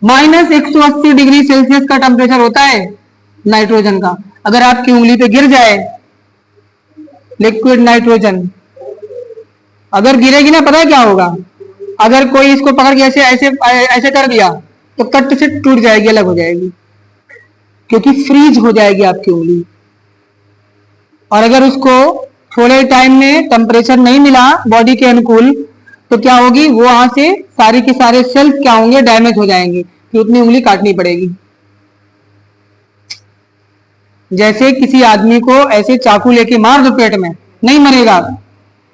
-180 डिग्री सेल्सियस का टेम्परेचर होता है नाइट्रोजन का। अगर आपकी उंगली पे गिर जाए लिक्विड नाइट्रोजन, अगर गिरेगी ना, पता है क्या होगा? अगर कोई इसको पकड़ के ऐसे ऐसे ऐसे कर दिया तो कट से टूट जाएगी, अलग हो जाएगी, क्योंकि फ्रीज हो जाएगी आपकी उंगली। और अगर उसको थोड़े टाइम में टेम्परेचर नहीं मिला बॉडी के अनुकूल, तो क्या होगी, वो वहां से सारे के सारे सेल्स क्या होंगे, डैमेज हो जाएंगे, फिर उतनी उंगली काटनी पड़ेगी। जैसे किसी आदमी को ऐसे चाकू लेके मार दो पेट में, नहीं मरेगा,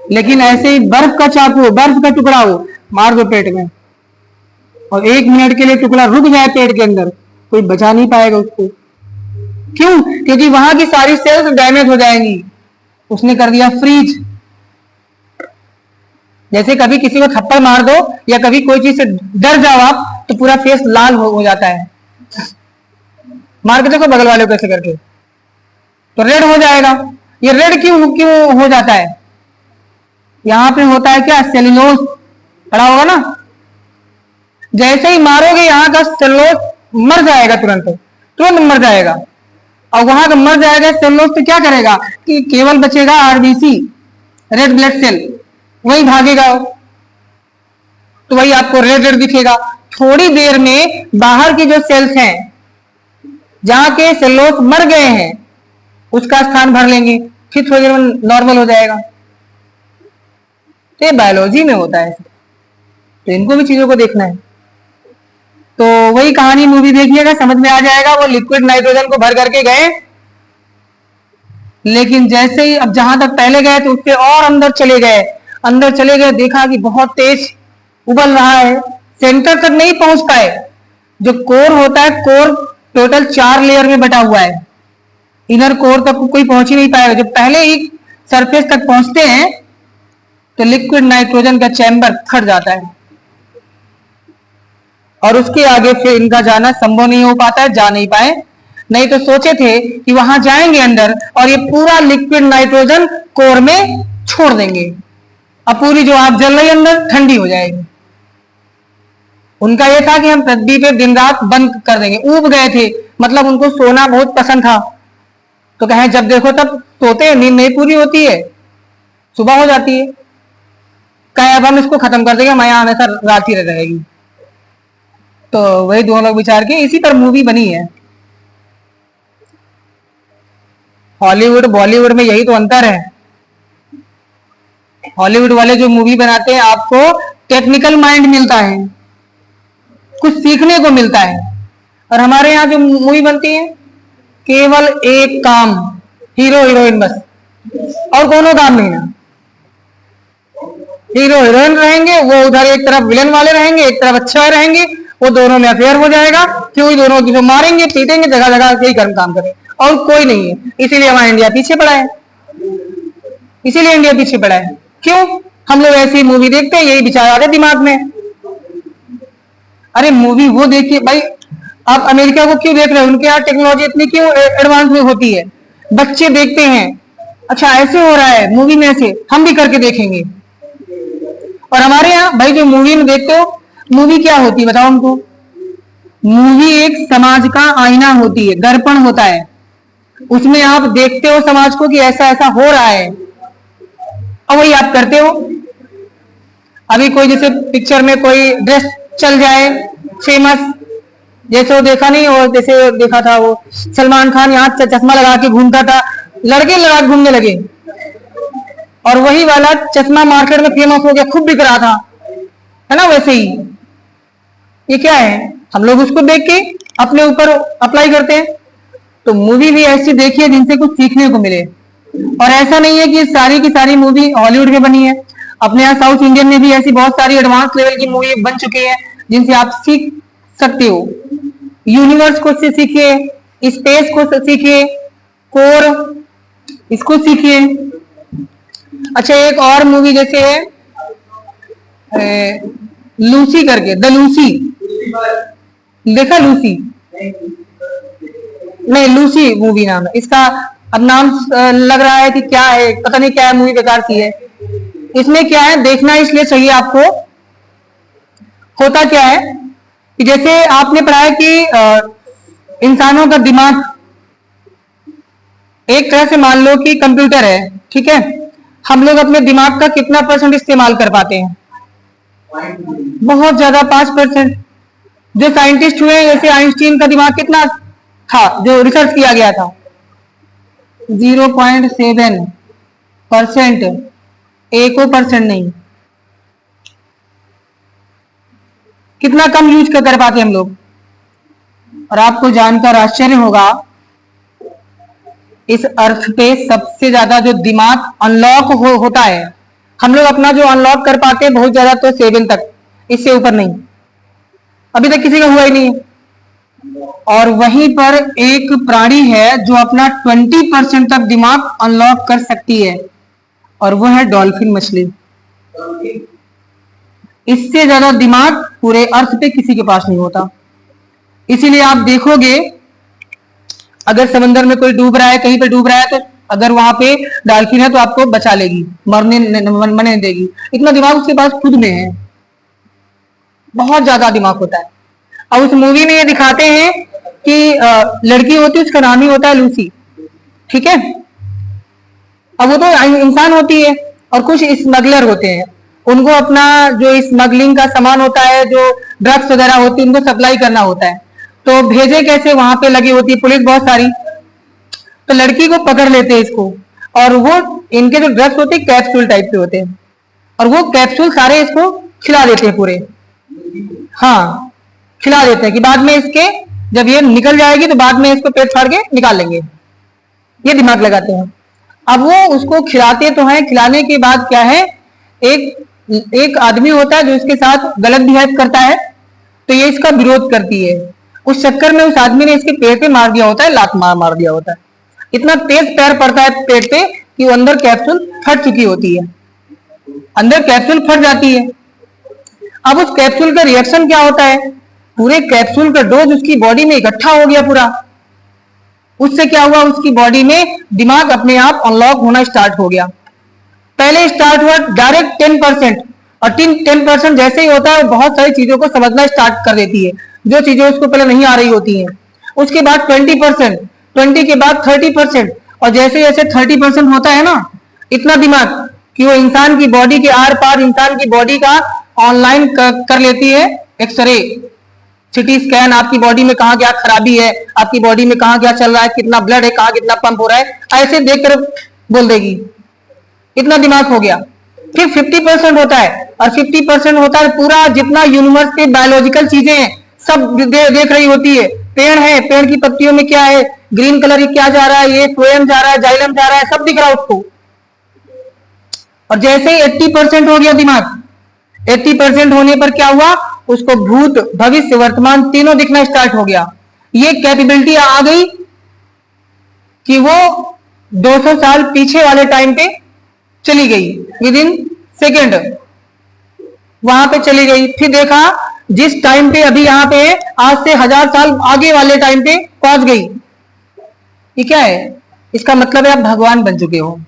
लेकिन ऐसे ही बर्फ का चाकू, बर्फ का टुकड़ा हो, मार दो पेट में, और 1 मिनट के लिए टुकड़ा रुक जाए पेट के अंदर, कोई बचा नहीं पाएगा उसको। क्यों? क्योंकि वहां की सारी सेल्स डैमेज हो जाएंगी, उसने कर दिया फ्रीज। जैसे कभी किसी को थप्पड़ मार दो या कभी कोई चीज से डर जाओ आप, तो पूरा फेस लाल हो जाता है। मार के देखो बगल वाले को कैसे करके, तो रेड हो जाएगा। ये रेड क्यों क्यों हो जाता है? यहां पे होता है क्या, सेलुलोज पड़ा होगा ना, जैसे ही मारोगे यहां का सेलुलोज मर जाएगा, तुरंत मर जाएगा। और वहां का मर जाएगा सेलुलोज, तो क्या करेगा कि केवल बचेगा आरबीसी, रेड ब्लड सेल, वही भागेगा, तो वही आपको रेड रेड दिखेगा। थोड़ी देर में बाहर की जो सेल्स हैं, जहां के सेलुलोज मर गए हैं, उसका स्थान भर लेंगे, फिर थोड़ी देर में नॉर्मल हो जाएगा। तो ये बायोलॉजी में होता है, तो इनको भी चीजों को देखना है। तो वही कहानी, मूवी देखिएगा, समझ में आ जाएगा। वो लिक्विड नाइट्रोजन को भर करके गए, लेकिन जैसे ही अब जहां तक पहले गए तो उसके और अंदर चले गए, देखा कि बहुत तेज उबल रहा है, सेंटर तक नहीं पहुंच पाए। जो कोर होता है, कोर टोटल 4 लेयर में बटा हुआ है, इनर कोर तक कोई पहुंच ही नहीं पाएगा। जब पहले ही सरफेस तक पहुंचते हैं तो लिक्विड नाइट्रोजन का चैम्बर फट जाता है, और उसके आगे फिर इनका जाना संभव नहीं हो पाता है, जा नहीं पाए। नहीं तो सोचे थे कि वहां जाएंगे अंदर और ये पूरा लिक्विड नाइट्रोजन कोर में छोड़ देंगे, अब पूरी जो आग जल रही अंदर ठंडी हो जाएगी। उनका यह था कि हम पृथ्वी पे दिन रात बंद कर देंगे। ऊब गए थे, मतलब उनको सोना बहुत पसंद था, तो कहें जब देखो तब सोते हैं, नींद नहीं पूरी होती है, सुबह हो जाती है, कहें अब हम इसको खत्म कर देंगे, माया हमेशा रात ही रहेगी। तो वही दोनों लोग विचार के इसी पर मूवी बनी है। हॉलीवुड बॉलीवुड में यही तो अंतर है। हॉलीवुड वाले जो मूवी बनाते हैं आपको टेक्निकल माइंड मिलता है, कुछ सीखने को मिलता है, और हमारे यहाँ जो मूवी बनती है केवल एक काम, हीरो हीरोइन बस, और कोनो काम नहीं ना। हीरो हीरोइन रहेंगे, वो उधर एक तरफ विलन वाले रहेंगे, एक तरफ अच्छा रहेंगे, वो दोनों में अफेयर हो जाएगा, क्यों दोनों किसी मारेंगे पीटेंगे, जगह जगह यही काम करें, और कोई नहीं है। इसीलिए हमारा इंडिया पीछे पड़ा है, इसीलिए इंडिया पीछे पड़ा है। क्यों? हम लोग ऐसी मूवी देखते हैं, यही विचार आ रहे दिमाग में। अरे मूवी वो देखिए भाई, आप अमेरिका को क्यों देख रहे हो? उनके यहाँ टेक्नोलॉजी इतनी क्यों एडवांस में होती है? बच्चे देखते हैं, अच्छा ऐसे हो रहा है मूवी में, ऐसे हम भी करके देखेंगे। और हमारे यहाँ भाई जो मूवी में देखते हो, मूवी क्या होती है बताओ हमको? मूवी एक समाज का आईना होती है, दर्पण होता है, उसमें आप देखते हो समाज को कि ऐसा ऐसा हो रहा है, और वही आप करते हो। अभी कोई जैसे पिक्चर में कोई ड्रेस चल जाए फेमस, जैसे वो देखा नहीं, और जैसे देखा था वो सलमान खान यहाँ चश्मा लगा के घूमता था, लड़के लगा के घूमने लगे, और वही वाला चश्मा मार्केट में फेमस हो गया, खूब बिक रहा था, है ना? वैसे ही ये क्या है, हम लोग उसको देख के अपने ऊपर अप्लाई करते हैं। तो मूवी भी ऐसी देखिए जिनसे कुछ सीखने को मिले, और ऐसा नहीं है कि सारी की सारी मूवी हॉलीवुड में बनी है। अपने यहाँ साउथ इंडियन में भी ऐसी बहुत सारी एडवांस लेवल की मूवी बन चुकी है जिनसे आप सीख सकते हो। यूनिवर्स को सीखिए, स्पेस को सीखिए, कोर इसको सीखिए। अच्छा एक और मूवी जैसे है लूसी करके, द लूसी, देखा लूसी? नहीं, लूसी मूवी नाम है इसका। अब नाम लग रहा है कि क्या है, पता नहीं क्या है, मूवी बेकार सी है। इसमें क्या है, देखना इसलिए चाहिए आपको। होता क्या है कि जैसे आपने पढ़ा है कि इंसानों का दिमाग एक तरह से मान लो कि कंप्यूटर है, ठीक है? हम लोग अपने दिमाग का कितना % इस्तेमाल कर पाते हैं? बहुत ज्यादा, 5%। जो साइंटिस्ट हुए जैसे आइंस्टीन का दिमाग कितना था, जो रिसर्च किया गया था, 0.7%, 1% नहीं। कितना कम यूज कर पाते हम लोग। और आपको जानकर आश्चर्य होगा, इस अर्थ पे सबसे ज्यादा जो दिमाग अनलॉक होता है, हम लोग अपना जो अनलॉक कर पाते हैं बहुत ज्यादा तो 7 तक, इससे ऊपर नहीं, अभी तक किसी का हुआ ही नहीं। और वहीं पर एक प्राणी है जो अपना 20% तक दिमाग अनलॉक कर सकती है, और वो है डॉल्फिन मछली। इससे ज्यादा दिमाग पूरे अर्थ पे किसी के पास नहीं होता। इसीलिए आप देखोगे अगर समंदर में कोई डूब रहा है, कहीं पे डूब रहा है, तो अगर वहां पे डॉल्फिन है तो आपको बचा लेगी, मरने नहीं देगी। इतना दिमाग उसके पास खुद में है, बहुत ज्यादा दिमाग होता है। अब उस मूवी में ये दिखाते हैं कि लड़की होती है, उसका नाम ही होता है लूसी, ठीक है? अब वो तो इंसान होती है, और कुछ स्मगलर होते हैं, उनको अपना जो स्मगलिंग का सामान होता है, जो ड्रग्स वगैरह होती है, उनको सप्लाई करना होता है। तो भेजे कैसे, वहां पे लगी होती है पुलिस बहुत सारी, तो लड़की को पकड़ लेते हैं इसको, और वो इनके जो ड्रग्स होते हैं कैप्सूल टाइप के होते हैं, और वो कैप्सूल सारे इसको खिला देते हैं पूरे। हाँ, खिला देते हैं कि बाद में इसके जब ये निकल जाएगी तो बाद में इसको पेट फाड़ के निकाल लेंगे, ये दिमाग लगाते हैं। अब वो उसको खिलाते तो हैं, खिलाने के बाद क्या है, एक आदमी होता है जो इसके साथ गलत बिहेव करता है, तो ये इसका विरोध करती है। उस चक्कर में उस आदमी ने इसके पेट पे मार दिया होता है, लात मार दिया होता है। इतना तेज पैर पड़ता है पेट पे कि वो अंदर कैप्सूल फट चुकी होती है, अंदर कैप्सूल फट जाती है। अब उस कैप्सूल का रिएक्शन क्या होता है, पूरे कैप्सूल का डोज उसकी बॉडी में इकट्ठा हो गया पूरा। उससे क्या हुआ, उसकी बॉडी में दिमाग अपने आप अनलॉक होना स्टार्ट हो गया। पहले स्टार्ट हुआ डायरेक्ट 10%, और 10% जैसे ही होता है बहुत सारी चीजों को समझना स्टार्ट कर देती है, जो चीजें उसको पहले नहीं आ रही होती हैं। उसके बाद 20%, 20 के बाद 30%, और जैसे जैसे 30% होता है ना, इतना दिमाग कि वो इंसान की बॉडी के आर पार इंसान की बॉडी का ऑनलाइन कर लेती है एक्सरे, सिटी स्कैन, आपकी बॉडी में कहाँ क्या खराबी है, आपकी बॉडी में कहाँ क्या चल रहा है, कितना ब्लड है, कहाँ कितना पंप हो रहा है, ऐसे देखकर बोल देगी। इतना दिमाग हो गया। फिर 50% होता है, और 50% होता है पूरा जितना यूनिवर्स के बायोलॉजिकल चीजें हैं सब देख रही होती है। पेड़ है, पेड़ की पत्तियों में क्या है, ग्रीन कलर क्या जा रहा है, ये फ्लोएम जा रहा है, जाइलम जा रहा है, सब दिख रहा है उसको। और जैसे ही 80% हो गया दिमाग, 80% होने पर क्या हुआ, उसको भूत भविष्य वर्तमान तीनों दिखना स्टार्ट हो गया। ये कैपेबिलिटी आ गई कि वो 200 साल पीछे वाले टाइम पे चली गई, विद इन सेकेंड वहां पे चली गई। फिर देखा जिस टाइम पे अभी यहां पे आज से 1000 साल आगे वाले टाइम पे पहुंच गई। ये क्या है, इसका मतलब है आप भगवान बन चुके हो,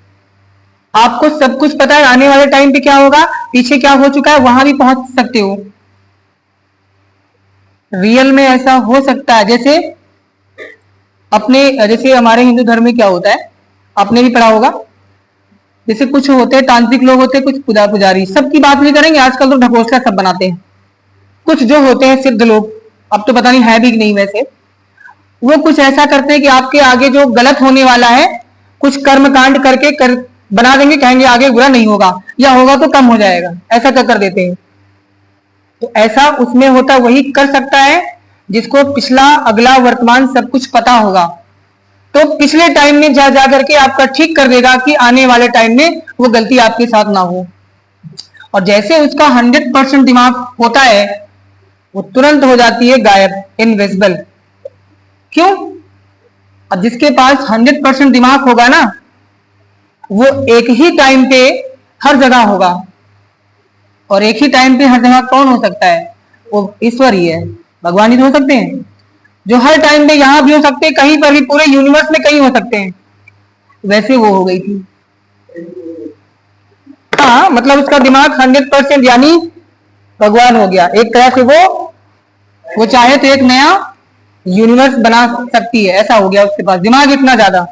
आपको सब कुछ पता है आने वाले टाइम पे क्या होगा, पीछे क्या हो चुका है, वहां भी पहुंच सकते हो। रियल में ऐसा हो सकता है। जैसे हमारे हिंदू धर्म में क्या होता है, आपने भी पढ़ा होगा, जैसे कुछ होते हैं तांत्रिक लोग होते हैं, कुछ पुजारी, सबकी बात नहीं करेंगे, आजकल तो ढकोसला सब बनाते हैं। कुछ जो होते हैं सिद्ध लोग, अब तो पता नहीं है भी नहीं, वैसे वो कुछ ऐसा करते हैं कि आपके आगे जो गलत होने वाला है कुछ कर्म कांड करके बना देंगे, कहेंगे आगे बुरा नहीं होगा, या होगा तो कम हो जाएगा, ऐसा कर देते हैं। तो ऐसा उसमें होता, वही कर सकता है जिसको पिछला अगला वर्तमान सब कुछ पता होगा। तो पिछले टाइम में जा करके आपका ठीक कर देगा कि आने वाले टाइम में वो गलती आपके साथ ना हो। और जैसे उसका 100% दिमाग होता है, वो तुरंत हो जाती है गायब, इनविजिबल। क्यों? अब जिसके पास 100% दिमाग होगा ना, वो एक ही टाइम पे हर जगह होगा। और एक ही टाइम पे हर जगह कौन हो सकता है? वो ईश्वर ही है, भगवान ही तो हो सकते हैं, जो हर टाइम पे यहां भी हो सकते हैं, कहीं पर भी, पूरे यूनिवर्स में कहीं हो सकते हैं। वैसे वो हो गई थी। हाँ, मतलब उसका दिमाग 100% यानी भगवान हो गया एक तरह से। वो चाहे तो एक नया यूनिवर्स बना सकती है, ऐसा हो गया उसके पास दिमाग इतना ज्यादा।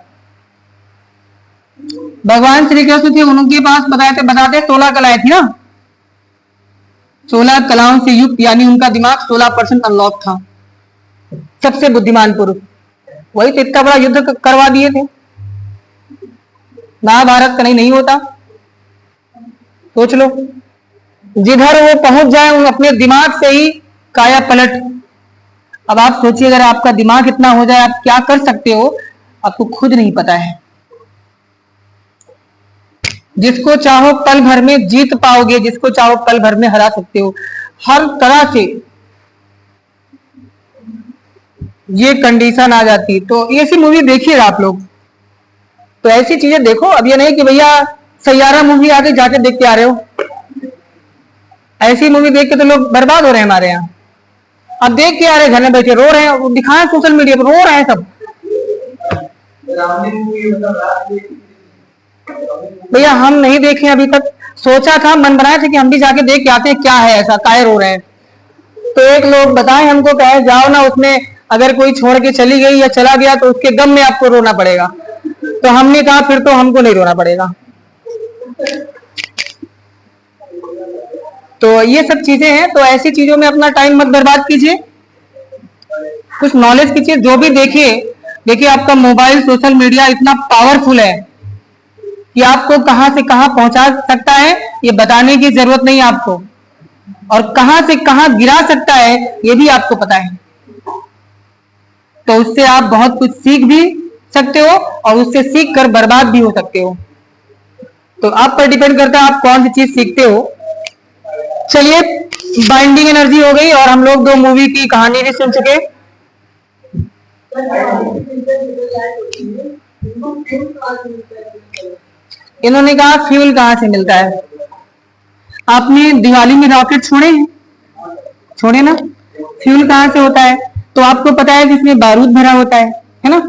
भगवान श्री कृष्ण थे, उनके पास बताते 16 कलाएं थी ना, 16 कलाओं से युक्त, यानी उनका दिमाग 16% अनलॉक था। सबसे बुद्धिमान पुरुष, वही तो इतना बड़ा युद्ध करवा दिए थे। महाभारत का नहीं होता। सोच लो, जिधर वो पहुंच जाए वो अपने दिमाग से ही काया पलट। अब आप सोचिए, अगर आपका दिमाग इतना हो जाए, आप क्या कर सकते हो, आपको खुद नहीं पता है। जिसको चाहो पल भर में जीत पाओगे, जिसको चाहो पल भर में हरा सकते हो, हर तरह से ये कंडीशन आ जाती। तो ऐसी मूवी देखिएगा आप लोग, तो ऐसी चीजें देखो। अब ये नहीं कि भैया सैयारा मूवी आके जाके देख के आ रहे हो, ऐसी मूवी देख के तो लोग बर्बाद हो रहे हैं हमारे यहाँ। अब देख के आ रहे, घर में बैठे रो रहे हैं, दिखाएं सोशल मीडिया पर, रो रहे हैं सब। भैया हम नहीं देखे अभी तक, सोचा था, मन बनाया था कि हम भी जाके देख के आते हैं क्या है ऐसा, काहे रो रहे हैं। तो एक लोग बताएं हमको, कहे जाओ ना, उसमें अगर कोई छोड़ के चली गई या चला गया तो उसके गम में आपको रोना पड़ेगा। तो हमने कहा फिर तो हमको नहीं रोना पड़ेगा। तो ये सब चीजें हैं, तो ऐसी चीजों में अपना टाइम मत बर्बाद कीजिए। कुछ नॉलेज की चीज जो भी देखिए आपका मोबाइल, सोशल मीडिया इतना पावरफुल है कि आपको कहां से कहां पहुंचा सकता है ये बताने की जरूरत नहीं आपको, और कहां से कहां गिरा सकता है ये भी आपको पता है। तो उससे आप बहुत कुछ सीख भी सकते हो और उससे सीख कर बर्बाद भी हो सकते हो। तो आप पर डिपेंड करता है आप कौन सी चीज सीखते हो। चलिए, बाइंडिंग एनर्जी हो गई और हम लोग 2 मूवी की कहानी भी सुन चुके। इन्होंने कहा फ्यूल कहां से मिलता है। आपने दिवाली में रॉकेट छोड़े ना, फ्यूल कहां से होता है? तो आपको पता है जिसमें बारूद भरा होता है ना।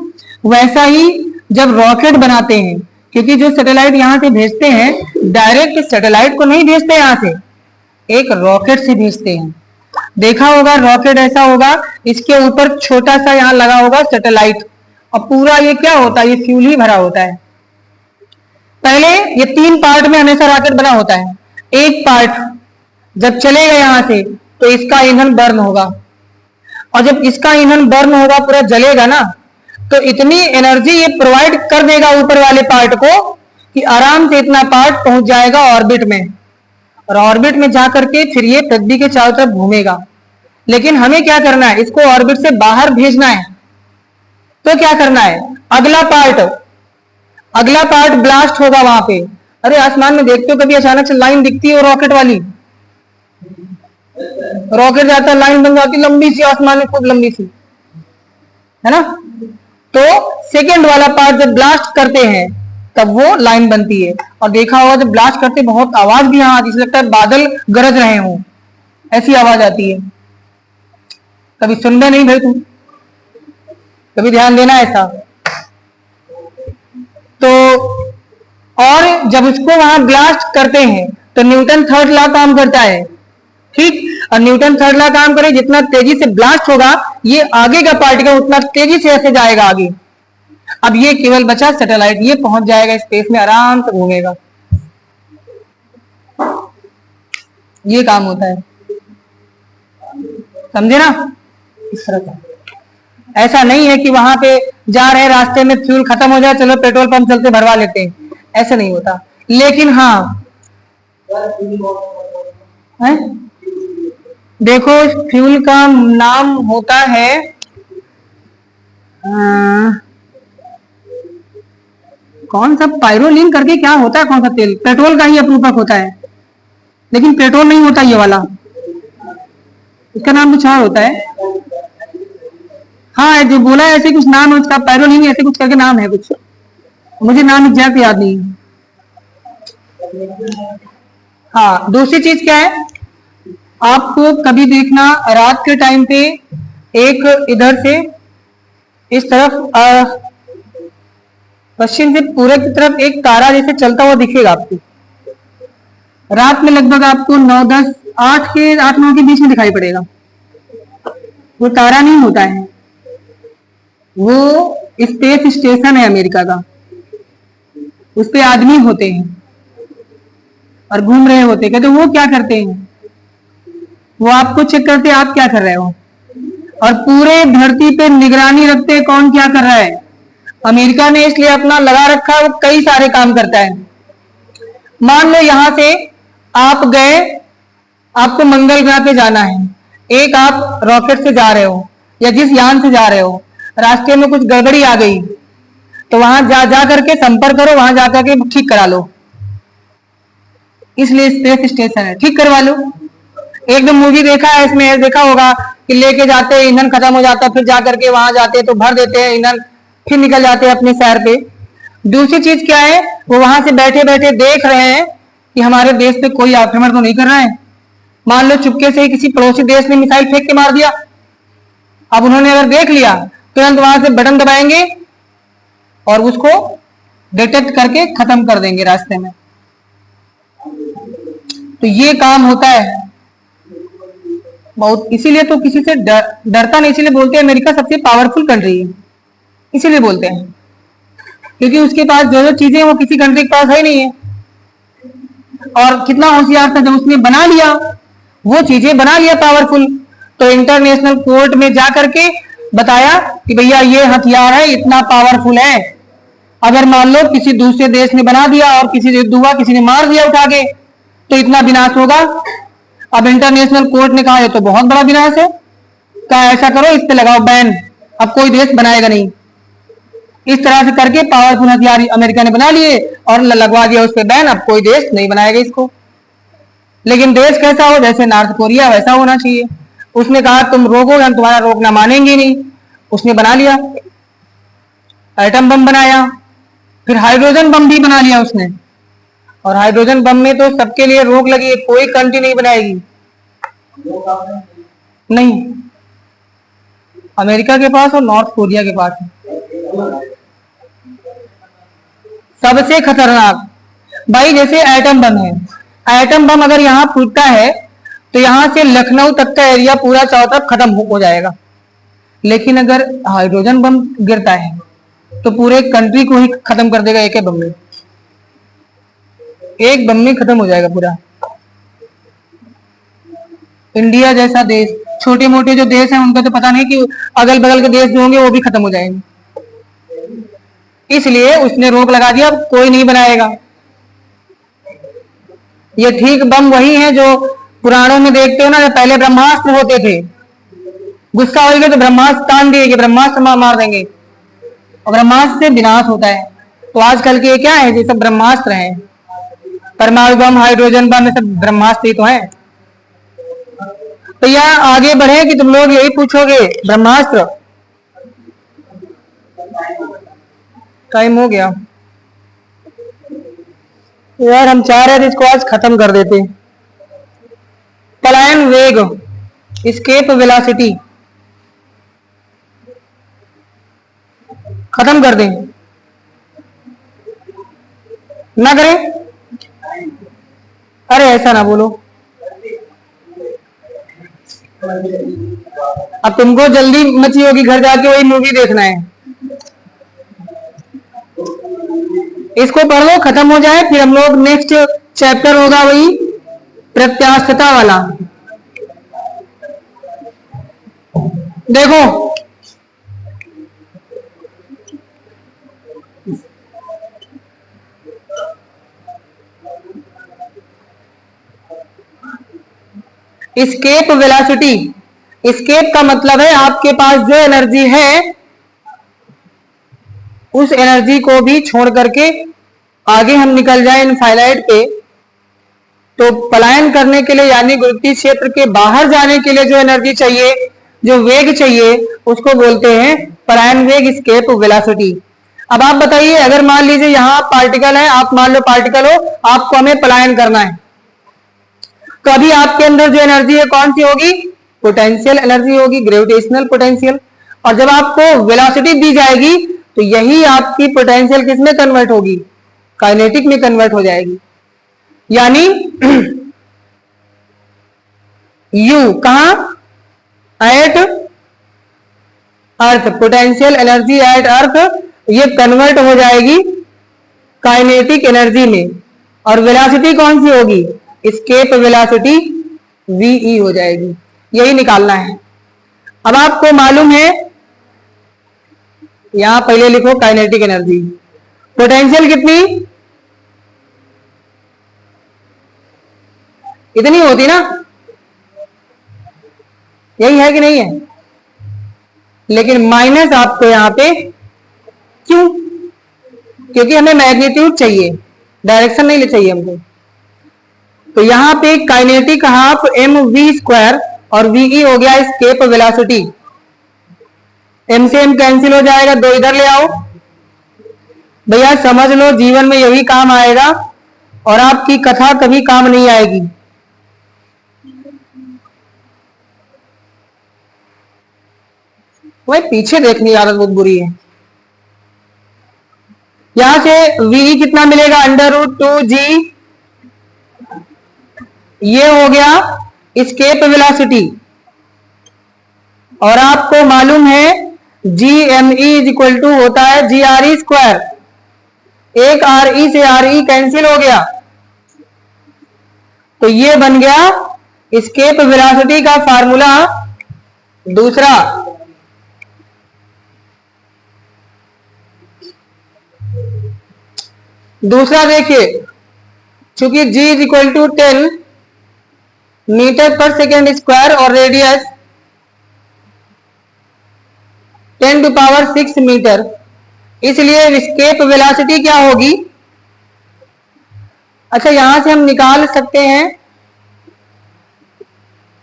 वैसा ही जब रॉकेट बनाते हैं, क्योंकि जो सैटेलाइट यहां से भेजते हैं, डायरेक्ट सैटेलाइट को नहीं भेजते यहां से, एक रॉकेट से भेजते हैं। देखा होगा रॉकेट ऐसा होगा, इसके ऊपर छोटा सा यहाँ लगा होगा सैटेलाइट, और पूरा ये क्या होता है, ये फ्यूल ही भरा होता है। पहले ये 3 पार्ट में हमेशा रॉकेट बना होता है। एक पार्ट जब चलेगा यहां से तो इसका ईंधन बर्न होगा, और जब इसका ईंधन बर्न होगा पूरा जलेगा ना, तो इतनी एनर्जी ये प्रोवाइड कर देगा ऊपर वाले पार्ट को कि आराम से इतना पार्ट पहुंच जाएगा ऑर्बिट में, और ऑर्बिट में जाकर के फिर ये पृथ्वी के चारों तरफ घूमेगा। लेकिन हमें क्या करना है, इसको ऑर्बिट से बाहर भेजना है। तो क्या करना है, अगला पार्ट ब्लास्ट होगा वहां पे। अरे आसमान में देखते हो कभी अचानक से लाइन दिखती है रॉकेट वाली, रॉकेट जाता है लाइन बन जाती लंबी सी, आसमान में खूब लंबी सी, है ना। तो सेकेंड वाला पार्ट जब ब्लास्ट करते हैं तब वो लाइन बनती है। और देखा होगा जब ब्लास्ट करते बहुत आवाज भी यहाँ आती है, लगता है बादल गरज रहे हों, ऐसी आवाज आती है। कभी सुनना नहीं भाई, तुम कभी ध्यान देना ऐसा। तो और जब उसको वहां ब्लास्ट करते हैं तो न्यूटन थर्ड लॉ काम करता है, ठीक। और न्यूटन थर्ड लॉ काम करे, जितना तेजी से ब्लास्ट होगा ये आगे का पार्टिकल उतना तेजी से ऐसे जाएगा आगे। अब ये केवल बचा सैटेलाइट, ये पहुंच जाएगा स्पेस में, आराम से घूमेगा। ये काम होता है, समझे ना। इस तरह का ऐसा नहीं है कि वहां पे जा रहे रास्ते में फ्यूल खत्म हो जाए, चलो पेट्रोल पंप चलते भरवा लेते हैं, ऐसा नहीं होता। लेकिन हाँ है? देखो फ्यूल का नाम होता है कौन सा पायरोलिन करके क्या होता है, कौन सा तेल, पेट्रोल का ही अप्रूपक होता है, लेकिन पेट्रोल नहीं होता ये वाला, इसका नाम कुछ और होता है। हाँ जो बोला है ऐसे कुछ नाम है उसका, पायरोलिन ऐसे कुछ करके नाम है कुछ, मुझे नाम एग्जैक्ट याद नहीं। हाँ दूसरी चीज क्या है, आपको कभी देखना रात के टाइम पे एक इधर से इस तरफ पश्चिम से पूरब की तरफ एक तारा जैसे चलता हुआ दिखेगा आपको, रात में लगभग आपको 9, 10, 8, 9 के बीच में दिखाई पड़ेगा। वो तारा नहीं होता है, वो स्पेस स्टेशन है अमेरिका का, उस पे आदमी होते हैं और घूम रहे होते हैं। कहते वो क्या करते हैं, वो आपको चेक करते हैं आप क्या कर रहे हो, और पूरे धरती पे निगरानी रखते हैं कौन क्या कर रहा है। अमेरिका ने इसलिए अपना लगा रखा है, वो कई सारे काम करता है। मान लो यहां से आप गए, आपको मंगल ग्रह पे जाना है, एक आप रॉकेट से जा रहे हो या जिस यान से जा रहे हो, रास्ते में कुछ गड़बड़ी आ गई तो वहां जा करके संपर्क करो, वहां जाकर के ठीक करा लो, इसलिए स्पेस स्टेशन है, ठीक करवा लो। एक दो मूवी देखा है, इसमें देखा होगा कि लेके जाते हैं, ईंधन खत्म हो जाता है, फिर जाकर के वहां जाते हैं तो भर देते हैं ईंधन, फिर निकल जाते हैं अपने सैर पे। दूसरी चीज क्या है, वो वहां से बैठे बैठे देख रहे हैं कि हमारे देश पे कोई आक्रमण तो नहीं कर रहा है। मान लो चुपके से किसी पड़ोसी देश ने मिसाइल फेंक के मार दिया, अब उन्होंने अगर देख लिया तुरंत वहां से बटन दबाएंगे और उसको डिटेक्ट करके खत्म कर देंगे रास्ते में। तो ये काम होता है बहुत, इसीलिए तो किसी से डरता नहीं, इसीलिए बोलते हैं अमेरिका सबसे पावरफुल कंट्री है, इसीलिए बोलते हैं, क्योंकि उसके पास जो जो चीजें वो किसी कंट्री के पास है नहीं है। और कितना होशियार था, जब उसने बना लिया वो चीजें बना लिया पावरफुल, तो इंटरनेशनल कोर्ट में जा करके बताया कि भैया ये हथियार है, इतना पावरफुल है। अगर मान लो किसी दूसरे देश ने बना दिया और किसी युद्ध हुआ, किसी ने मार दिया उठा के, तो इतना विनाश होगा। अब इंटरनेशनल कोर्ट ने कहा ये तो बहुत बड़ा विनाश है, कहा ऐसा करो इस पे लगाओ बैन, अब कोई देश बनाएगा नहीं। इस तरह से करके पावरफुल हथियार अमेरिका ने बना लिए और लगवा दिया उस पे बैन, अब कोई देश नहीं बनाएगा इसको। लेकिन देश कैसा हो, जैसे नॉर्थ कोरिया वैसा होना चाहिए। उसने कहा तुम रोकोगे, हम तुम्हारा रोकना मानेंगे नहीं, उसने बना लिया, एटम बम बनाया, फिर हाइड्रोजन बम भी बना लिया उसने। और हाइड्रोजन बम में तो सबके लिए रोक लगी है, कोई कंट्री नहीं बनाएगी, नहीं, अमेरिका के पास और नॉर्थ कोरिया के पास है सबसे खतरनाक। भाई जैसे एटम बम है, एटम बम अगर यहां फूटता है तो यहां से लखनऊ तक का एरिया पूरा चारों तरफ खत्म हो जाएगा। लेकिन अगर हाइड्रोजन बम गिरता है तो पूरे कंट्री को ही खत्म कर देगा, एक बम में, एक बम में खत्म हो जाएगा पूरा। इंडिया जैसा देश, छोटे मोटे जो देश हैं उनका तो पता नहीं कि अगल बगल के देश जो होंगे वो भी खत्म हो जाएंगे, इसलिए उसने रोक लगा दिया, अब कोई नहीं बनाएगा। ये ठीक बम वही है जो पुराणों में देखते हो ना, जब पहले ब्रह्मास्त्र होते थे, गुस्सा होगा तो ब्रह्मास्त्र तान दिए कि ब्रह्मास्त्र मार देंगे, और ब्रह्मास्त्र से विनाश होता है। तो आजकल के क्या है, ये सब ब्रह्मास्त्र हैं, परमाणु बम, हाइड्रोजन बम, ये सब ब्रह्मास्त्र ही तो है। तो यह आगे बढ़े कि तुम लोग यही पूछोगे ब्रह्मास्त्र। टाइम हो गया यार, हम चाह रहे थे इसको आज खत्म कर देते। पलायन वेग, एस्केप वेलोसिटी खत्म कर दें, ना करें? अरे ऐसा ना बोलो, अब तुमको जल्दी मची होगी घर जाके वही मूवी देखना है। इसको पढ़ लो, खत्म हो जाए, फिर हम लोग नेक्स्ट चैप्टर होगा वही प्रत्यास्थता वाला। देखो एस्केप वेलोसिटी, एस्केप का मतलब है आपके पास जो एनर्जी है उस एनर्जी को भी छोड़ करके आगे हम निकल जाए इनफाइनाइट पे। तो पलायन करने के लिए यानी गुरुत्वीय क्षेत्र के बाहर जाने के लिए जो एनर्जी चाहिए, जो वेग चाहिए, उसको बोलते हैं पलायन वेग, एस्केप वेलोसिटी। अब आप बताइए, अगर मान लीजिए यहाँ पार्टिकल है, आप मान लो पार्टिकल हो, आपको हमें पलायन करना है, तो अभी आपके अंदर जो एनर्जी है कौन सी होगी? पोटेंशियल एनर्जी होगी, ग्रेविटेशनल पोटेंशियल। और जब आपको वेलोसिटी दी जाएगी तो यही आपकी पोटेंशियल किस में कन्वर्ट होगी? काइनेटिक में कन्वर्ट हो जाएगी। यानी यू कहां? At earth, potential energy at earth, ये कन्वर्ट हो जाएगी काइनेटिक एनर्जी में। और वेलोसिटी कौन सी होगी? एस्केप वेलोसिटी वीई हो जाएगी। यही निकालना है। अब आपको मालूम है, यहां पहले लिखो काइनेटिक एनर्जी, पोटेंशियल कितनी? इतनी होती ना, यही है कि नहीं है? लेकिन माइनस आपको यहां पे क्यों? क्योंकि हमें मैग्नीट्यूड चाहिए, डायरेक्शन नहीं चाहिए हमको। तो यहां पे kinetic half m v square और वीई हो गया एस्केप वेलोसिटी। एम से एम कैंसिल हो जाएगा, दो इधर ले आओ। भैया समझ लो, जीवन में यही काम आएगा और आपकी कथा कभी काम नहीं आएगी। वही पीछे देखने की आदत बहुत बुरी है। यहां से वी कितना मिलेगा? √2g, ये हो गया एस्केप वेलोसिटी। और आपको मालूम है g m e is equal to होता है जी आर ई स्क्वायर। एक आर ई से आर ई कैंसिल हो गया, तो ये बन गया एस्केप वेलोसिटी का फार्मूला दूसरा। दूसरा देखिए, चूंकि g is equal to 10 metre per second square और रेडियस 10⁶ मीटर, इसलिए एस्केप वेलोसिटी क्या होगी? अच्छा, यहां से हम निकाल सकते हैं,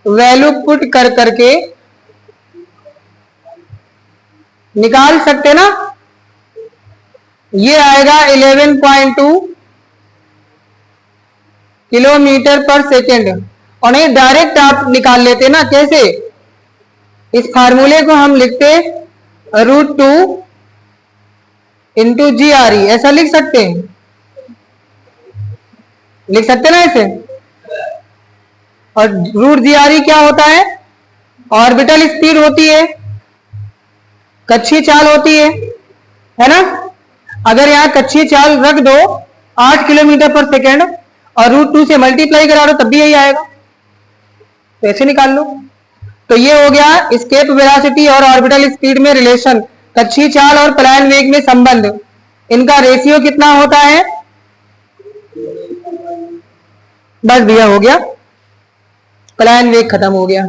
वैल्यू पुट कर करके निकाल सकते ना। ये आएगा 11.2 किलोमीटर पर सेकेंड। और नहीं, डायरेक्ट आप निकाल लेते ना। कैसे? इस फार्मूले को हम लिखते √2 इंटू जी आर ई, ऐसा लिख सकते हैं, लिख सकते ना ऐसे। और रूट जी आर ई क्या होता है? ऑर्बिटल स्पीड होती है, कक्षीय चाल होती है ना। अगर यहाँ कक्षीय चाल रख दो 8 किलोमीटर पर सेकेंड और √2 से मल्टीप्लाई करा दो तब भी यही आएगा, तो ऐसे निकाल लो। तो ये हो गया एस्केप वेलोसिटी और ऑर्बिटल स्पीड में रिलेशन, कक्षीय चाल और पलायन वेग में संबंध, इनका रेशियो कितना होता है। बस भैया हो गया, पलायन वेग खत्म हो गया।